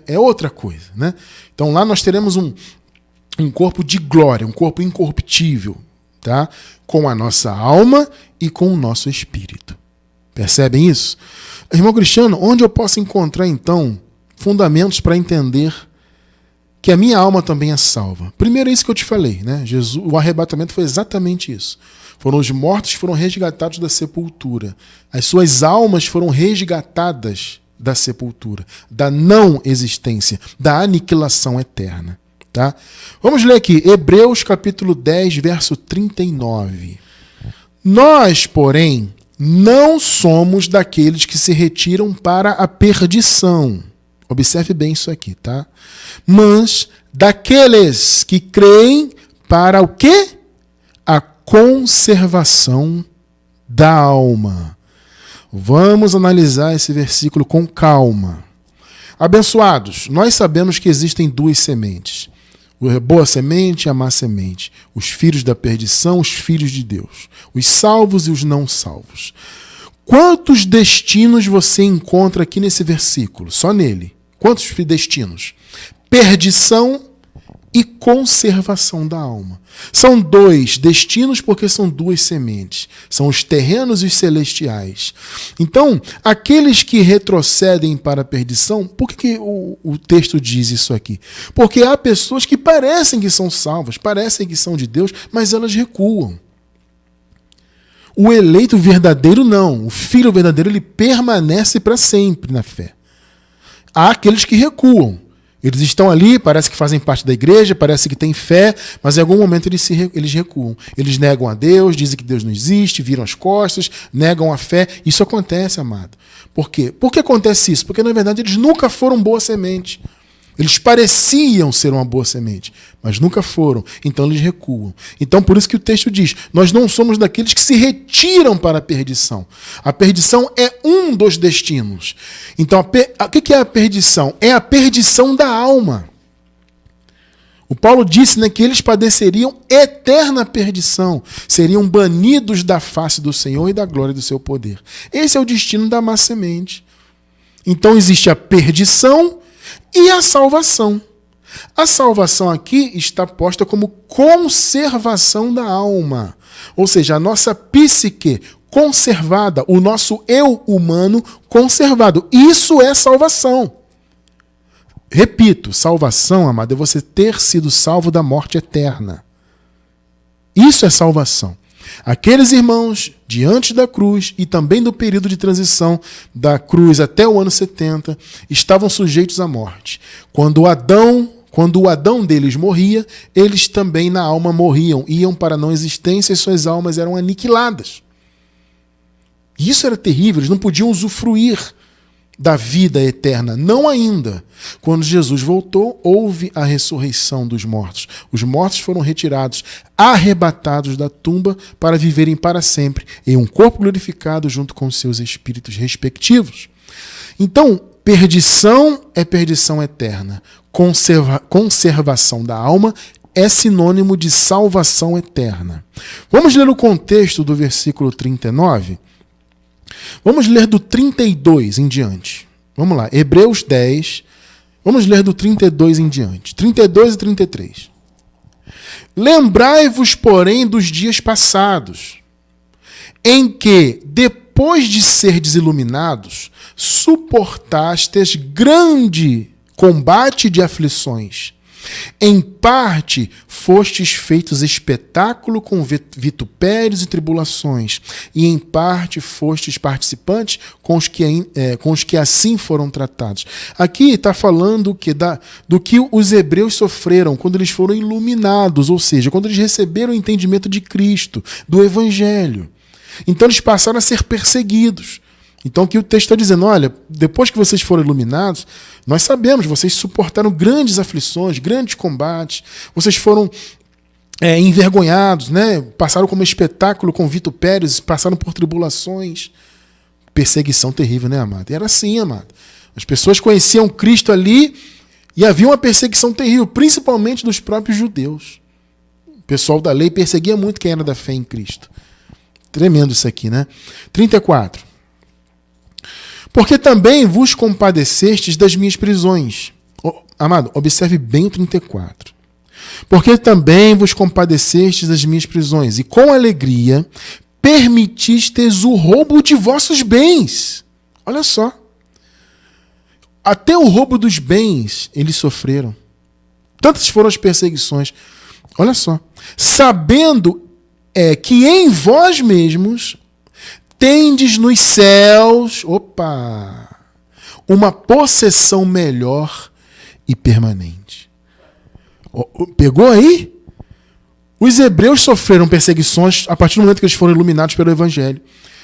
É outra coisa, né? Então lá nós teremos um corpo de glória, um corpo incorruptível. Tá? Com a nossa alma e com o nosso espírito. Percebem isso? Irmão Cristiano, onde eu posso encontrar, então, fundamentos para entender que a minha alma também é salva? Primeiro é isso que eu te falei, né? O arrebatamento foi exatamente isso. Foram os mortos que foram resgatados da sepultura. As suas almas foram resgatadas da sepultura, da não existência, da aniquilação eterna. Tá? Vamos ler aqui, Hebreus capítulo 10, verso 39. Nós, porém, não somos daqueles que se retiram para a perdição. Observe bem isso aqui, tá? Mas daqueles que creem para o quê? A conservação da alma. Vamos analisar esse versículo com calma. Abençoados, nós sabemos que existem duas sementes. A boa semente e a má semente. Os filhos da perdição, os filhos de Deus. Os salvos e os não salvos. Quantos destinos você encontra aqui nesse versículo? Só nele. Quantos destinos? Perdição e conservação da alma. São dois destinos porque são duas sementes. São os terrenos e os celestiais. Então, aqueles que retrocedem para a perdição, por que o texto diz isso aqui? Porque há pessoas que parecem que são salvas, parecem que são de Deus, mas elas recuam. O eleito verdadeiro não. O filho verdadeiro, ele permanece para sempre na fé. Há aqueles que recuam. Eles estão ali, parece que fazem parte da igreja, parece que têm fé, mas em algum momento eles recuam. Eles negam a Deus, dizem que Deus não existe, viram as costas, negam a fé. Isso acontece, amado. Por quê? Por que acontece isso? Porque, na verdade, eles nunca foram boa semente. Eles pareciam ser uma boa semente, mas nunca foram. Então eles recuam. Então por isso que o texto diz, nós não somos daqueles que se retiram para a perdição. A perdição é um dos destinos. Então o que é a perdição? É a perdição da alma. O Paulo disse, né, que eles padeceriam eterna perdição. Seriam banidos da face do Senhor e da glória do seu poder. Esse é o destino da má semente. Então existe a perdição e a salvação. A salvação aqui está posta como conservação da alma. Ou seja, a nossa psique conservada, o nosso eu humano conservado. Isso é salvação. Repito, salvação, amado, é você ter sido salvo da morte eterna. Isso é salvação. Aqueles irmãos diante da cruz e também do período de transição da cruz até o ano 70 estavam sujeitos à morte. Quando o Adão deles morria, eles também na alma morriam, iam para a não existência e suas almas eram aniquiladas. Isso era terrível, eles não podiam usufruir da vida eterna, não ainda. Quando Jesus voltou, houve a ressurreição dos mortos. Os mortos foram retirados, arrebatados da tumba para viverem para sempre em um corpo glorificado junto com seus espíritos respectivos. Então, perdição é perdição eterna. Conservação da alma é sinônimo de salvação eterna. Vamos ler o contexto do versículo 39? Vamos ler do 32 em diante. Vamos lá, Hebreus 10. Vamos ler do 32 em diante. 32 e 33. Lembrai-vos, porém, dos dias passados, em que, depois de serdes iluminados, suportastes grande combate de aflições. Em parte fostes feitos espetáculo com vitupérios e tribulações, e em parte fostes participantes com os que assim foram tratados. Aqui está falando do que os hebreus sofreram quando eles foram iluminados, ou seja, quando eles receberam o entendimento de Cristo, do Evangelho. Então eles passaram a ser perseguidos. Então aqui o texto está dizendo, olha, depois que vocês foram iluminados, nós sabemos, vocês suportaram grandes aflições, grandes combates, vocês foram envergonhados, né? Passaram como espetáculo com vitupérios, passaram por tribulações. Perseguição terrível, né, amado? E era assim, amado. As pessoas conheciam Cristo ali e havia uma perseguição terrível, principalmente dos próprios judeus. O pessoal da lei perseguia muito quem era da fé em Cristo. Tremendo isso aqui, né? 34. Porque também vos compadecestes das minhas prisões. Amado, observe bem o 34. Porque também vos compadecestes das minhas prisões, e com alegria permitistes o roubo de vossos bens. Olha só. Até o roubo dos bens eles sofreram. Tantas foram as perseguições. Olha só. Sabendo que em vós mesmos tendes nos céus, uma possessão melhor e permanente. Pegou aí? Os hebreus sofreram perseguições a partir do momento que eles foram iluminados pelo Evangelho.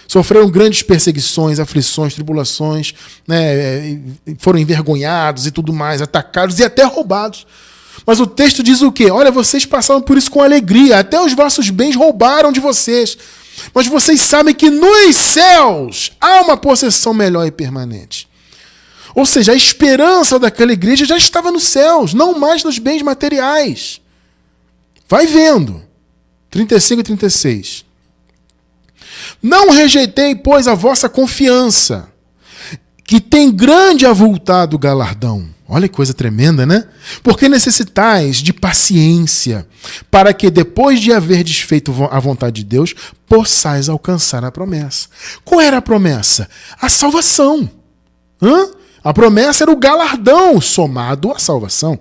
Sofreram grandes perseguições, aflições, tribulações, né? Foram envergonhados e tudo mais, atacados e até roubados. Mas o texto diz o quê? Olha, vocês passaram por isso com alegria, até os vossos bens roubaram de vocês. Mas vocês sabem que nos céus há uma possessão melhor e permanente. Ou seja, a esperança daquela igreja já estava nos céus, não mais nos bens materiais. Vai vendo. 35 e 36. Não rejeitei, pois, a vossa confiança, que tem grande avultado galardão. Olha que coisa tremenda, né? Porque necessitais de paciência, para que depois de haver desfeito a vontade de Deus, possais alcançar a promessa. Qual era a promessa? A salvação. A promessa era o galardão somado à salvação.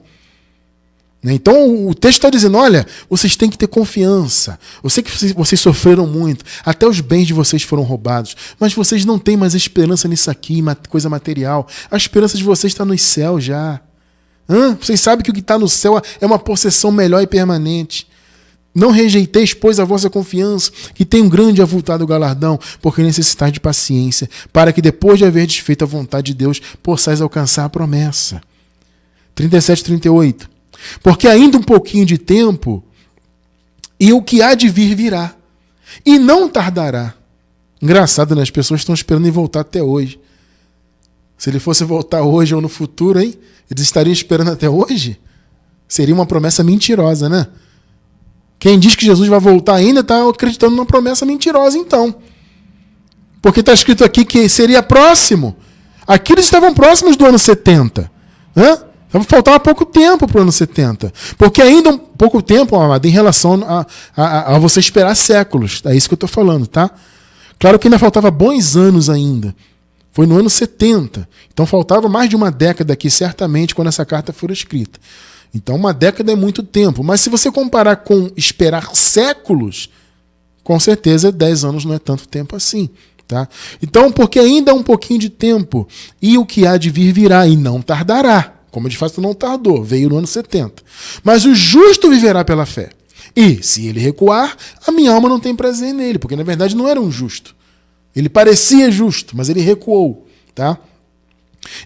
Então o texto está dizendo, olha, vocês têm que ter confiança. Eu sei que vocês sofreram muito, até os bens de vocês foram roubados, mas vocês não têm mais esperança nisso aqui, coisa material. A esperança de vocês está nos céus já. Vocês sabem que o que está no céu é uma possessão melhor e permanente. Não rejeiteis, pois, a vossa confiança, que tem um grande e avultado galardão, porque necessitais de paciência, para que depois de haver desfeito a vontade de Deus, possais alcançar a promessa. 37 e 38. Porque ainda um pouquinho de tempo, e o que há de vir virá, e não tardará. Engraçado, né? As pessoas estão esperando em voltar até hoje. Se ele fosse voltar hoje ou no futuro, hein? Eles estariam esperando até hoje? Seria uma promessa mentirosa, né? Quem diz que Jesus vai voltar ainda está acreditando numa promessa mentirosa, então. Porque está escrito aqui que seria próximo. Aqui eles estavam próximos do ano 70. Faltava pouco tempo para o ano 70. Porque ainda um pouco tempo, amado, em relação a você esperar séculos. É isso que eu estou falando, tá? Claro que ainda faltava bons anos ainda. Foi no ano 70. Então faltava mais de uma década aqui, certamente, quando essa carta for escrita. Então uma década é muito tempo. Mas se você comparar com esperar séculos, com certeza 10 anos não é tanto tempo assim. Tá? Então, porque ainda há um pouquinho de tempo, e o que há de vir virá, e não tardará. Como de fato não tardou, veio no ano 70. Mas o justo viverá pela fé. E, se ele recuar, a minha alma não tem prazer nele, porque na verdade não era um justo. Ele parecia justo, mas ele recuou. Tá?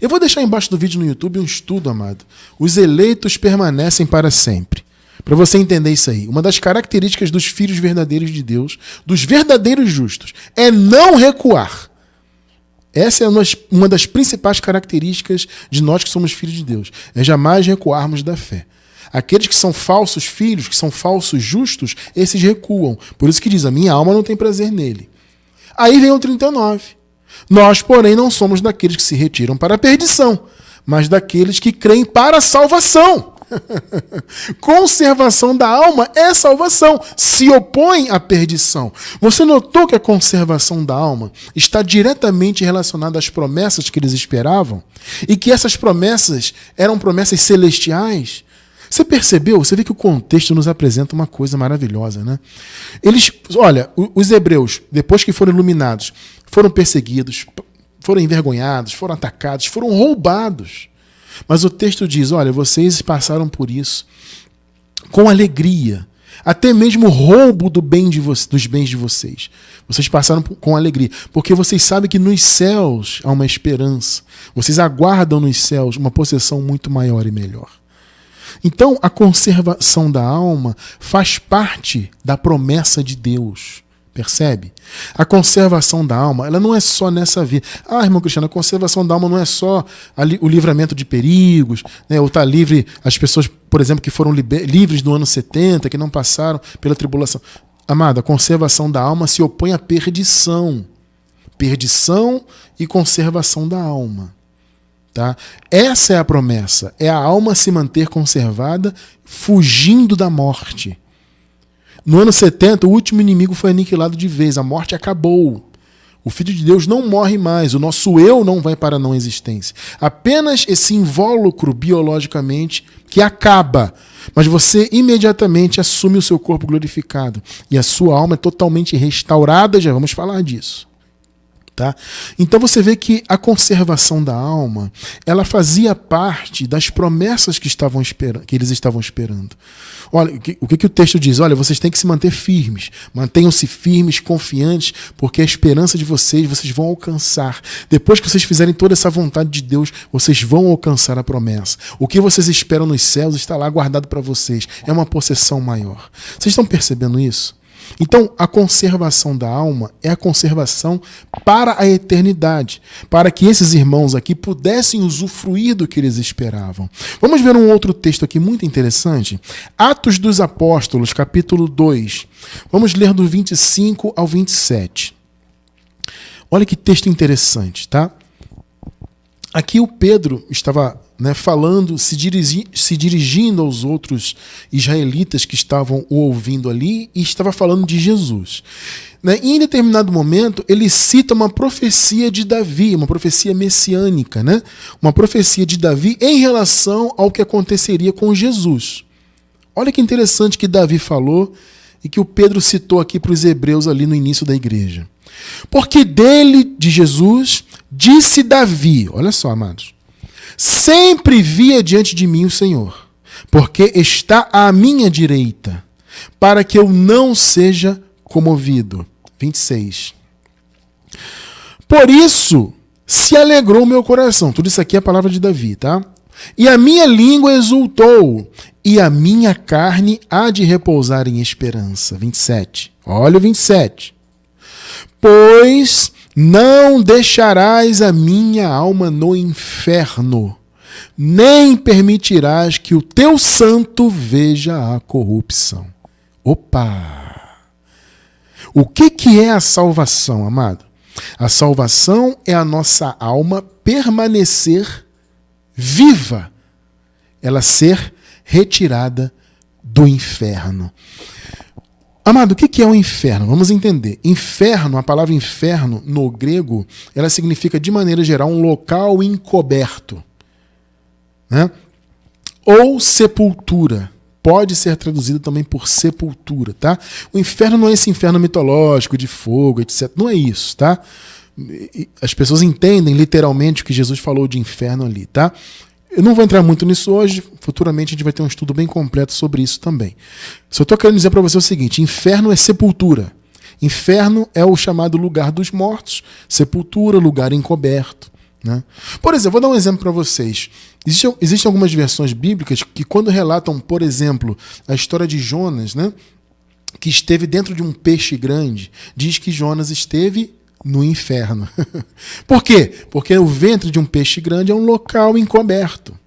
Eu vou deixar embaixo do vídeo no YouTube um estudo, amado. Os eleitos permanecem para sempre. Para você entender isso aí. Uma das características dos filhos verdadeiros de Deus, dos verdadeiros justos, é não recuar. Essa é uma das principais características de nós que somos filhos de Deus. É jamais recuarmos da fé. Aqueles que são falsos filhos, que são falsos justos, esses recuam. Por isso que diz, a minha alma não tem prazer nele. Aí vem o 39. Nós, porém, não somos daqueles que se retiram para a perdição, mas daqueles que creem para a salvação. Conservação da alma é salvação, se opõe à perdição. Você notou que a conservação da alma está diretamente relacionada às promessas que eles esperavam e que essas promessas eram promessas celestiais? Você percebeu? Você vê que o contexto nos apresenta uma coisa maravilhosa, né? Olha, os hebreus, depois que foram iluminados, foram perseguidos, foram envergonhados, foram atacados, foram roubados. Mas o texto diz, olha, vocês passaram por isso com alegria. Até mesmo o roubo dos bens de vocês. Vocês passaram com alegria. Porque vocês sabem que nos céus há uma esperança. Vocês aguardam nos céus uma possessão muito maior e melhor. Então, a conservação da alma faz parte da promessa de Deus. Percebe? A conservação da alma, ela não é só nessa vida. Irmão Cristiano, a conservação da alma não é só o livramento de perigos, né? Ou estar livre, as pessoas, por exemplo, que foram livres no ano 70, que não passaram pela tribulação. Amado, a conservação da alma se opõe à perdição. Perdição e conservação da alma. Tá? Essa é a promessa. É a alma se manter conservada, fugindo da morte. No ano 70, o último inimigo foi aniquilado de vez. A morte acabou. O Filho de Deus não morre mais. O nosso eu não vai para a não existência. Apenas esse invólucro biologicamente que acaba. Mas você imediatamente assume o seu corpo glorificado. E a sua alma é totalmente restaurada. Já vamos falar disso. Tá? Então você vê que a conservação da alma, ela fazia parte das promessas que eles estavam esperando. Olha, o que o texto diz? Olha, vocês têm que se manter firmes. Mantenham-se firmes, confiantes, porque a esperança de vocês vão alcançar. Depois que vocês fizerem toda essa vontade de Deus, vocês vão alcançar a promessa. O que vocês esperam nos céus está lá guardado para vocês. É uma possessão maior. Vocês estão percebendo isso? Então, a conservação da alma é a conservação para a eternidade, para que esses irmãos aqui pudessem usufruir do que eles esperavam. Vamos ver um outro texto aqui muito interessante. Atos dos Apóstolos, capítulo 2. Vamos ler do 25 ao 27. Olha que texto interessante, tá? Aqui o Pedro estava falando, se dirigindo aos outros israelitas que estavam o ouvindo ali, e estava falando de Jesus. E em determinado momento, ele cita uma profecia de Davi, uma profecia messiânica, uma profecia de Davi em relação ao que aconteceria com Jesus. Olha que interessante que Davi falou e que o Pedro citou aqui para os hebreus ali no início da igreja. Porque dele, de Jesus, disse Davi, olha só, amados, sempre via diante de mim o Senhor, porque está à minha direita, para que eu não seja comovido. 26. Por isso se alegrou meu coração. Tudo isso aqui é a palavra de Davi, tá? E a minha língua exultou, e a minha carne há de repousar em esperança. 27. Olha o 27. Pois não deixarás a minha alma no inferno, nem permitirás que o teu santo veja a corrupção. Opa! O que é a salvação, amado? A salvação é a nossa alma permanecer viva, ela ser retirada do inferno. Amado, o que é o inferno? Vamos entender. Inferno, a palavra inferno, no grego, ela significa, de maneira geral, um local encoberto. Ou sepultura. Pode ser traduzido também por sepultura, tá? O inferno não é esse inferno mitológico, de fogo, etc. Não é isso, tá? As pessoas entendem literalmente o que Jesus falou de inferno ali, tá? Eu não vou entrar muito nisso hoje, futuramente a gente vai ter um estudo bem completo sobre isso também. Só estou querendo dizer para você o seguinte, inferno é sepultura. Inferno é o chamado lugar dos mortos, sepultura, lugar encoberto. Por exemplo, vou dar um exemplo para vocês. Existem algumas versões bíblicas que quando relatam, por exemplo, a história de Jonas, que esteve dentro de um peixe grande, diz que Jonas esteve no inferno. Por quê? Porque o ventre de um peixe grande é um local encoberto.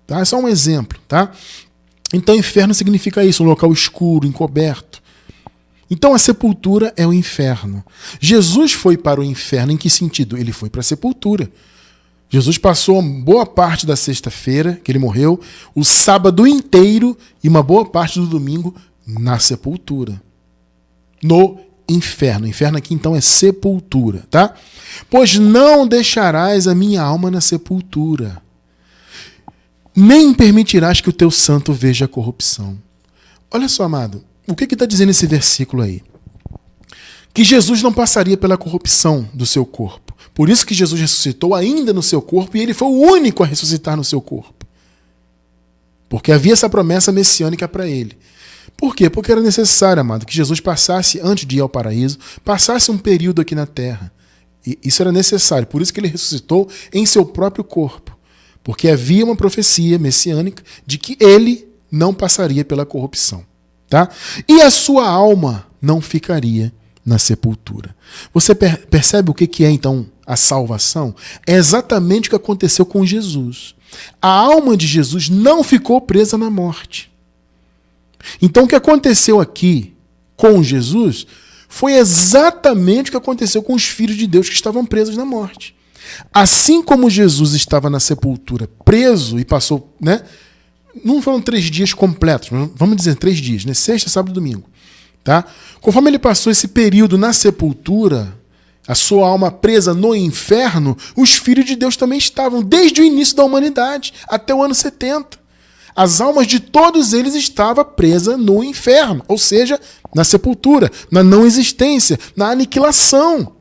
Tá? É só um exemplo. Tá? Então, inferno significa isso, um local escuro, encoberto. Então, a sepultura é o inferno. Jesus foi para o inferno em que sentido? Ele foi para a sepultura. Jesus passou boa parte da sexta-feira, que ele morreu, o sábado inteiro e uma boa parte do domingo na sepultura. No inferno. Inferno aqui, então, é sepultura, tá? Pois não deixarás a minha alma na sepultura, nem permitirás que o teu santo veja a corrupção. Olha só, amado, o que está dizendo esse versículo aí? Que Jesus não passaria pela corrupção do seu corpo. Por isso que Jesus ressuscitou ainda no seu corpo e ele foi o único a ressuscitar no seu corpo. Porque havia essa promessa messiânica para ele. Por quê? Porque era necessário, amado, que Jesus passasse, antes de ir ao paraíso, passasse um período aqui na terra. E isso era necessário. Por isso que ele ressuscitou em seu próprio corpo. Porque havia uma profecia messiânica de que ele não passaria pela corrupção. Tá? E a sua alma não ficaria na sepultura. Você percebe o que é, então, a salvação? É exatamente o que aconteceu com Jesus. A alma de Jesus não ficou presa na morte. Então, o que aconteceu aqui com Jesus foi exatamente o que aconteceu com os filhos de Deus que estavam presos na morte. Assim como Jesus estava na sepultura preso e passou, não foram 3 dias completos, vamos dizer 3 dias, sexta, sábado e domingo. Tá? Conforme ele passou esse período na sepultura, a sua alma presa no inferno, os filhos de Deus também estavam, desde o início da humanidade, até o ano 70. As almas de todos eles estavam presas no inferno, ou seja, na sepultura, na não existência, na aniquilação.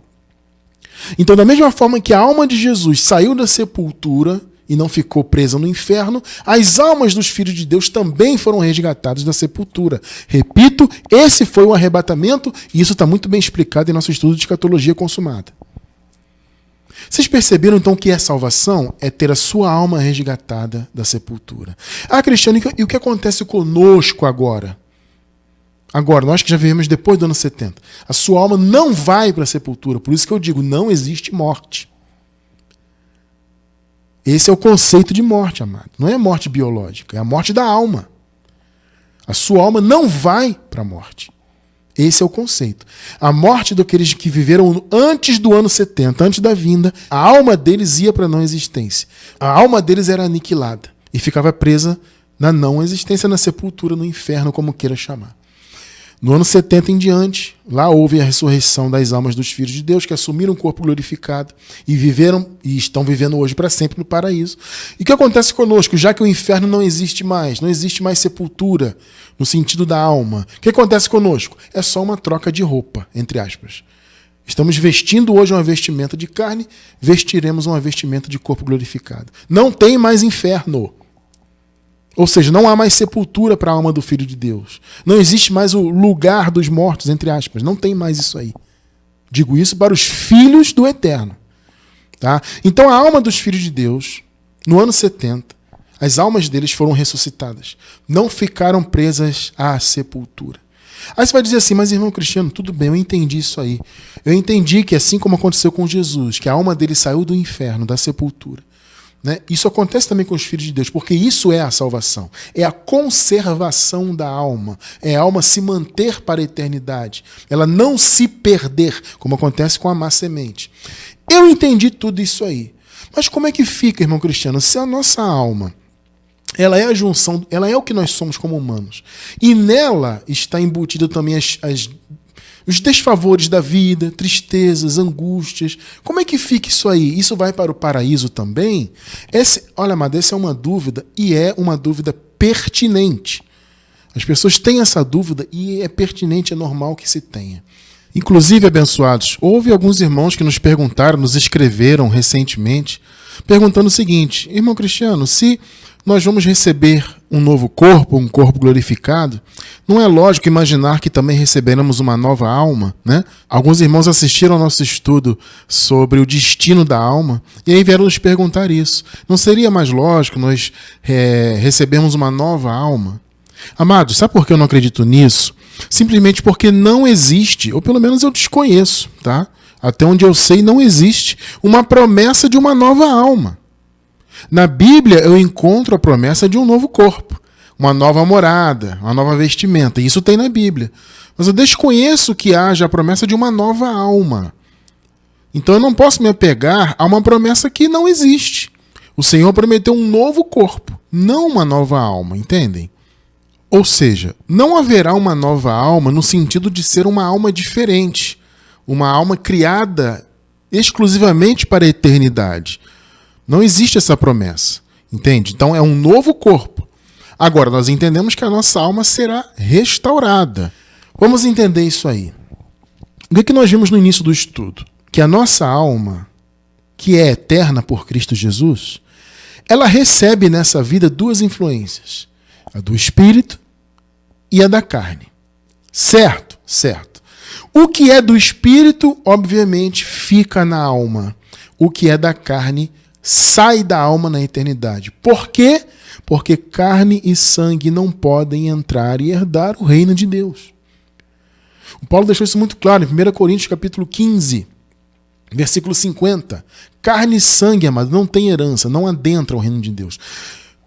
Então, da mesma forma que a alma de Jesus saiu da sepultura e não ficou presa no inferno, as almas dos filhos de Deus também foram resgatadas da sepultura. Repito, esse foi o arrebatamento e isso está muito bem explicado em nosso estudo de escatologia consumada. Vocês perceberam então que é salvação? É ter a sua alma resgatada da sepultura. Ah, Cristiano, e o que acontece conosco agora? Agora, nós que já vivemos depois do ano 70. A sua alma não vai para a sepultura. Por isso que eu digo, não existe morte. Esse é o conceito de morte, amado. Não é morte biológica, é a morte da alma. A sua alma não vai para a morte. Esse é o conceito. A morte daqueles que viveram antes do ano 70, antes da vinda, a alma deles ia para a não existência. A alma deles era aniquilada e ficava presa na não existência, na sepultura, no inferno, como queira chamar. No ano 70 em diante, lá houve a ressurreição das almas dos filhos de Deus que assumiram o corpo glorificado e viveram e estão vivendo hoje para sempre no paraíso. E o que acontece conosco, já que o inferno não existe mais sepultura no sentido da alma? O que acontece conosco? É só uma troca de roupa, entre aspas. Estamos vestindo hoje uma vestimenta de carne, vestiremos uma vestimenta de corpo glorificado. Não tem mais inferno. Ou seja, não há mais sepultura para a alma do Filho de Deus. Não existe mais o lugar dos mortos, entre aspas. Não tem mais isso aí. Digo isso para os filhos do Eterno. Tá? Então a alma dos filhos de Deus, no ano 70, as almas deles foram ressuscitadas. Não ficaram presas à sepultura. Aí você vai dizer assim, mas irmão Cristiano, tudo bem, eu entendi isso aí. Eu entendi que assim como aconteceu com Jesus, que a alma dele saiu do inferno, da sepultura, né? Isso acontece também com os filhos de Deus, porque isso é a salvação. É a conservação da alma. É a alma se manter para a eternidade. Ela não se perder, como acontece com a má semente. Eu entendi tudo isso aí. Mas como é que fica, irmão Cristiano, se a nossa alma, ela é a junção, ela é o que nós somos como humanos, e nela está embutido também os desfavores da vida, tristezas, angústias. Como é que fica isso aí? Isso vai para o paraíso também? Olha, amado, essa é uma dúvida e é uma dúvida pertinente. As pessoas têm essa dúvida e é pertinente, é normal que se tenha. Inclusive, abençoados, houve alguns irmãos que nos perguntaram, nos escreveram recentemente, perguntando o seguinte: irmão Cristiano, se nós vamos receber um novo corpo, um corpo glorificado, não é lógico imaginar que também receberemos uma nova alma, né? Alguns irmãos assistiram ao nosso estudo sobre o destino da alma e aí vieram nos perguntar isso. Não seria mais lógico nós recebermos uma nova alma? Amados, sabe por que eu não acredito nisso? Simplesmente porque não existe, ou pelo menos eu desconheço, tá? Até onde eu sei, não existe uma promessa de uma nova alma. Na Bíblia eu encontro a promessa de um novo corpo, uma nova morada, uma nova vestimenta. Isso tem na Bíblia. Mas eu desconheço que haja a promessa de uma nova alma. Então eu não posso me apegar a uma promessa que não existe. O Senhor prometeu um novo corpo, não uma nova alma, entendem? Ou seja, não haverá uma nova alma no sentido de ser uma alma diferente, uma alma criada exclusivamente para a eternidade. Não existe essa promessa, entende? Então é um novo corpo. Agora, nós entendemos que a nossa alma será restaurada. Vamos entender isso aí. O que nós vimos no início do estudo? Que a nossa alma, que é eterna por Cristo Jesus, ela recebe nessa vida duas influências. A do Espírito e a da carne. Certo? Certo. O que é do Espírito, obviamente, fica na alma. O que é da carne sai da alma na eternidade. Por quê? Porque carne e sangue não podem entrar e herdar o reino de Deus. O Paulo deixou isso muito claro em 1 Coríntios capítulo 15, versículo 50. Carne e sangue, amado, não tem herança, não adentra o reino de Deus.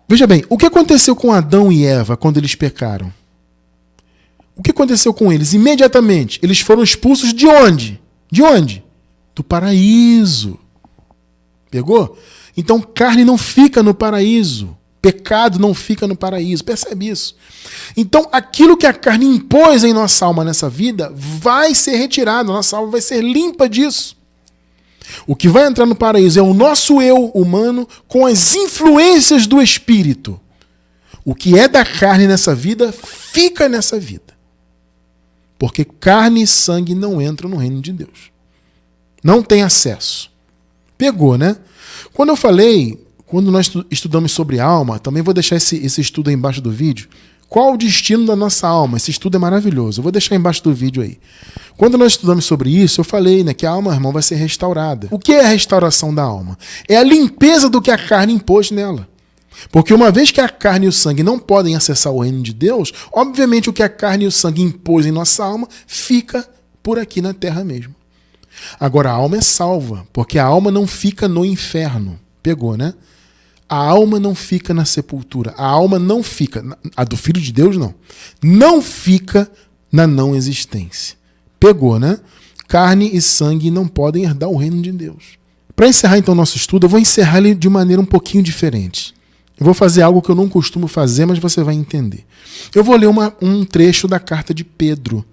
Veja bem, o que aconteceu com Adão e Eva quando eles pecaram? O que aconteceu com eles? Imediatamente, eles foram expulsos de onde? De onde? Do paraíso. Pegou? Então, carne não fica no paraíso. Pecado não fica no paraíso. Percebe isso? Então, aquilo que a carne impôs em nossa alma nessa vida vai ser retirado. Nossa alma vai ser limpa disso. O que vai entrar no paraíso é o nosso eu humano com as influências do Espírito. O que é da carne nessa vida, fica nessa vida. Porque carne e sangue não entram no reino de Deus. Não tem acesso. Pegou, né? Quando nós estudamos sobre alma, também vou deixar esse estudo aí embaixo do vídeo. Qual o destino da nossa alma? Esse estudo é maravilhoso. Eu vou deixar embaixo do vídeo aí. Quando nós estudamos sobre isso, eu falei, né, que a alma, irmão, vai ser restaurada. O que é a restauração da alma? É a limpeza do que a carne impôs nela. Porque uma vez que a carne e o sangue não podem acessar o reino de Deus, obviamente o que a carne e o sangue impôs em nossa alma fica por aqui na terra mesmo. Agora a alma é salva, porque a alma não fica no inferno. Pegou, né? A alma não fica na sepultura. A alma não fica, a do Filho de Deus não. Não fica na não existência. Pegou, né? Carne e sangue não podem herdar o reino de Deus. Para encerrar então o nosso estudo, eu vou encerrar ele de maneira um pouquinho diferente. Eu vou fazer algo que eu não costumo fazer, mas você vai entender. Eu vou ler um trecho da carta de Pedro.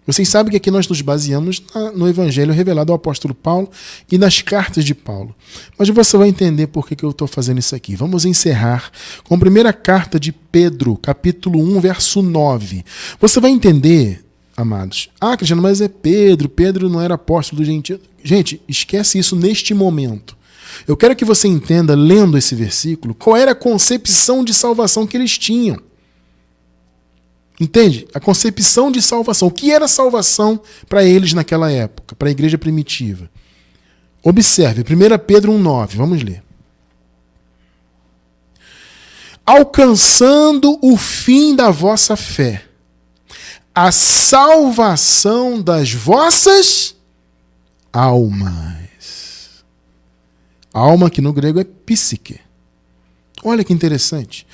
Vocês sabem que aqui nós nos baseamos no Evangelho revelado ao apóstolo Paulo e nas cartas de Paulo. Mas você vai entender por que eu estou fazendo isso aqui. Vamos encerrar com a primeira carta de Pedro, capítulo 1, verso 9. Você vai entender, amados. Ah, Cristiano, mas é Pedro. Pedro não era apóstolo do gentio. Gente, esquece isso neste momento. Eu quero que você entenda, lendo esse versículo, qual era a concepção de salvação que eles tinham. Entende? A concepção de salvação. O que era salvação para eles naquela época, para a igreja primitiva? Observe, 1 Pedro 1,9. Vamos ler. Alcançando o fim da vossa fé, a salvação das vossas almas. Alma, que no grego é psique. Olha que interessante.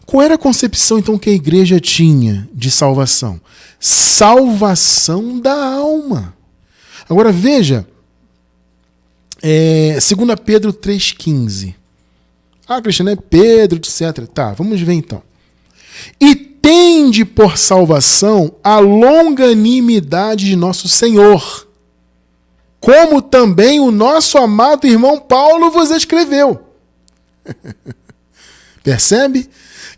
Qual era a concepção, então, que a igreja tinha de salvação? Salvação da alma. Agora, veja, 2 Pedro 3,15. Ah, Cristiano, é Pedro, etc. Tá, vamos ver então. E tende por salvação a longanimidade de nosso Senhor, como também o nosso amado irmão Paulo vos escreveu. Percebe?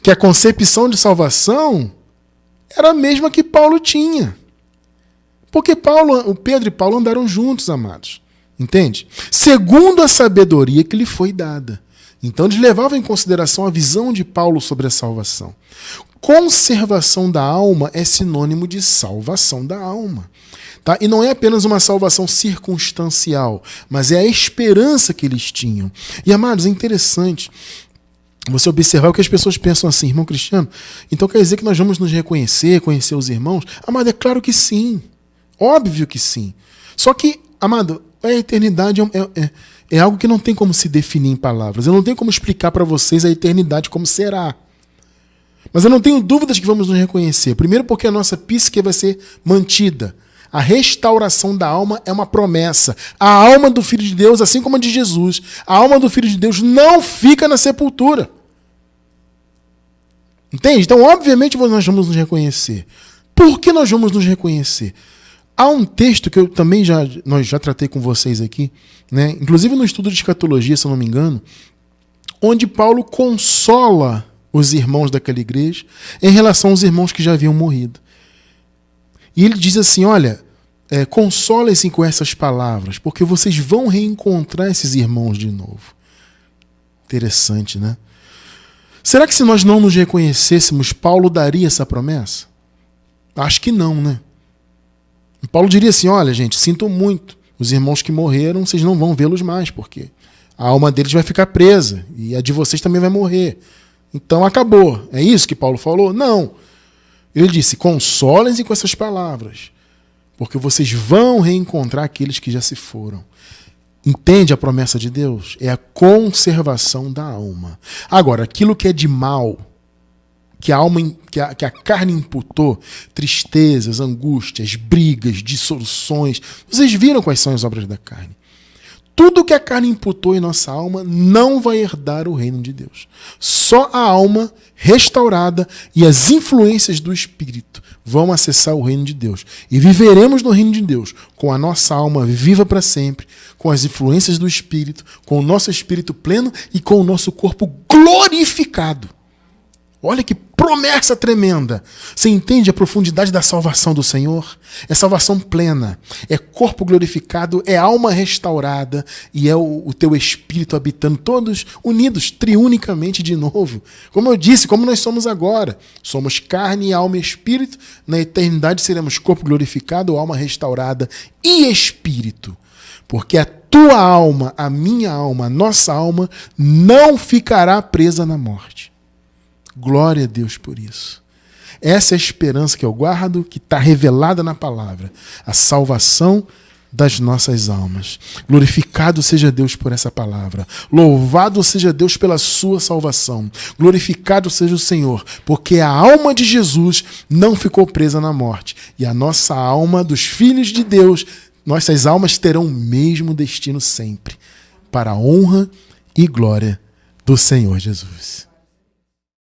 Que a concepção de salvação era a mesma que Paulo tinha. Porque o Pedro e Paulo andaram juntos, amados. Entende? Segundo a sabedoria que lhe foi dada. Então eles levavam em consideração a visão de Paulo sobre a salvação. Conservação da alma é sinônimo de salvação da alma. Tá? E não é apenas uma salvação circunstancial, mas é a esperança que eles tinham. E, amados, é interessante você observar o que as pessoas pensam assim, irmão Cristiano, então quer dizer que nós vamos nos reconhecer, conhecer os irmãos? Amado, é claro que sim. Óbvio que sim. Só que, amado, a eternidade é algo que não tem como se definir em palavras. Eu não tenho como explicar para vocês a eternidade como será. Mas eu não tenho dúvidas que vamos nos reconhecer. Primeiro porque a nossa psique vai ser mantida. A restauração da alma é uma promessa. A alma do Filho de Deus, assim como a de Jesus, a alma do Filho de Deus não fica na sepultura. Entende? Então, obviamente, nós vamos nos reconhecer. Por que nós vamos nos reconhecer? Há um texto que eu também nós já tratei com vocês aqui, né? Inclusive no estudo de escatologia, se eu não me engano, onde Paulo consola os irmãos daquela igreja em relação aos irmãos que já haviam morrido. E ele diz assim, olha, consolem-se com essas palavras, porque vocês vão reencontrar esses irmãos de novo. Interessante, né? Será que se nós não nos reconhecêssemos, Paulo daria essa promessa? Acho que não, né? Paulo diria assim, olha, gente, sinto muito. Os irmãos que morreram, vocês não vão vê-los mais, porque a alma deles vai ficar presa e a de vocês também vai morrer. Então acabou. É isso que Paulo falou? Não. Ele disse, consolem-se com essas palavras, porque vocês vão reencontrar aqueles que já se foram. Entende a promessa de Deus? É a conservação da alma. Agora, aquilo que é de mal, que a carne imputou, tristezas, angústias, brigas, dissoluções, vocês viram quais são as obras da carne. Tudo que a carne imputou em nossa alma não vai herdar o reino de Deus. Só a alma restaurada e as influências do Espírito vão acessar o reino de Deus. E viveremos no reino de Deus com a nossa alma viva para sempre, com as influências do Espírito, com o nosso espírito pleno e com o nosso corpo glorificado. Olha que promessa tremenda. Você entende a profundidade da salvação do Senhor? É salvação plena, é corpo glorificado, é alma restaurada e é o teu espírito habitando, todos unidos triunicamente de novo. Como eu disse, como nós somos agora. Somos carne, alma e espírito. Na eternidade seremos corpo glorificado, alma restaurada e espírito. Porque a tua alma, a minha alma, a nossa alma não ficará presa na morte. Glória a Deus por isso. Essa é a esperança que eu guardo, que está revelada na palavra. A salvação das nossas almas. Glorificado seja Deus por essa palavra. Louvado seja Deus pela sua salvação. Glorificado seja o Senhor, porque a alma de Jesus não ficou presa na morte. E a nossa alma dos filhos de Deus, nossas almas terão o mesmo destino sempre, para a honra e glória do Senhor Jesus.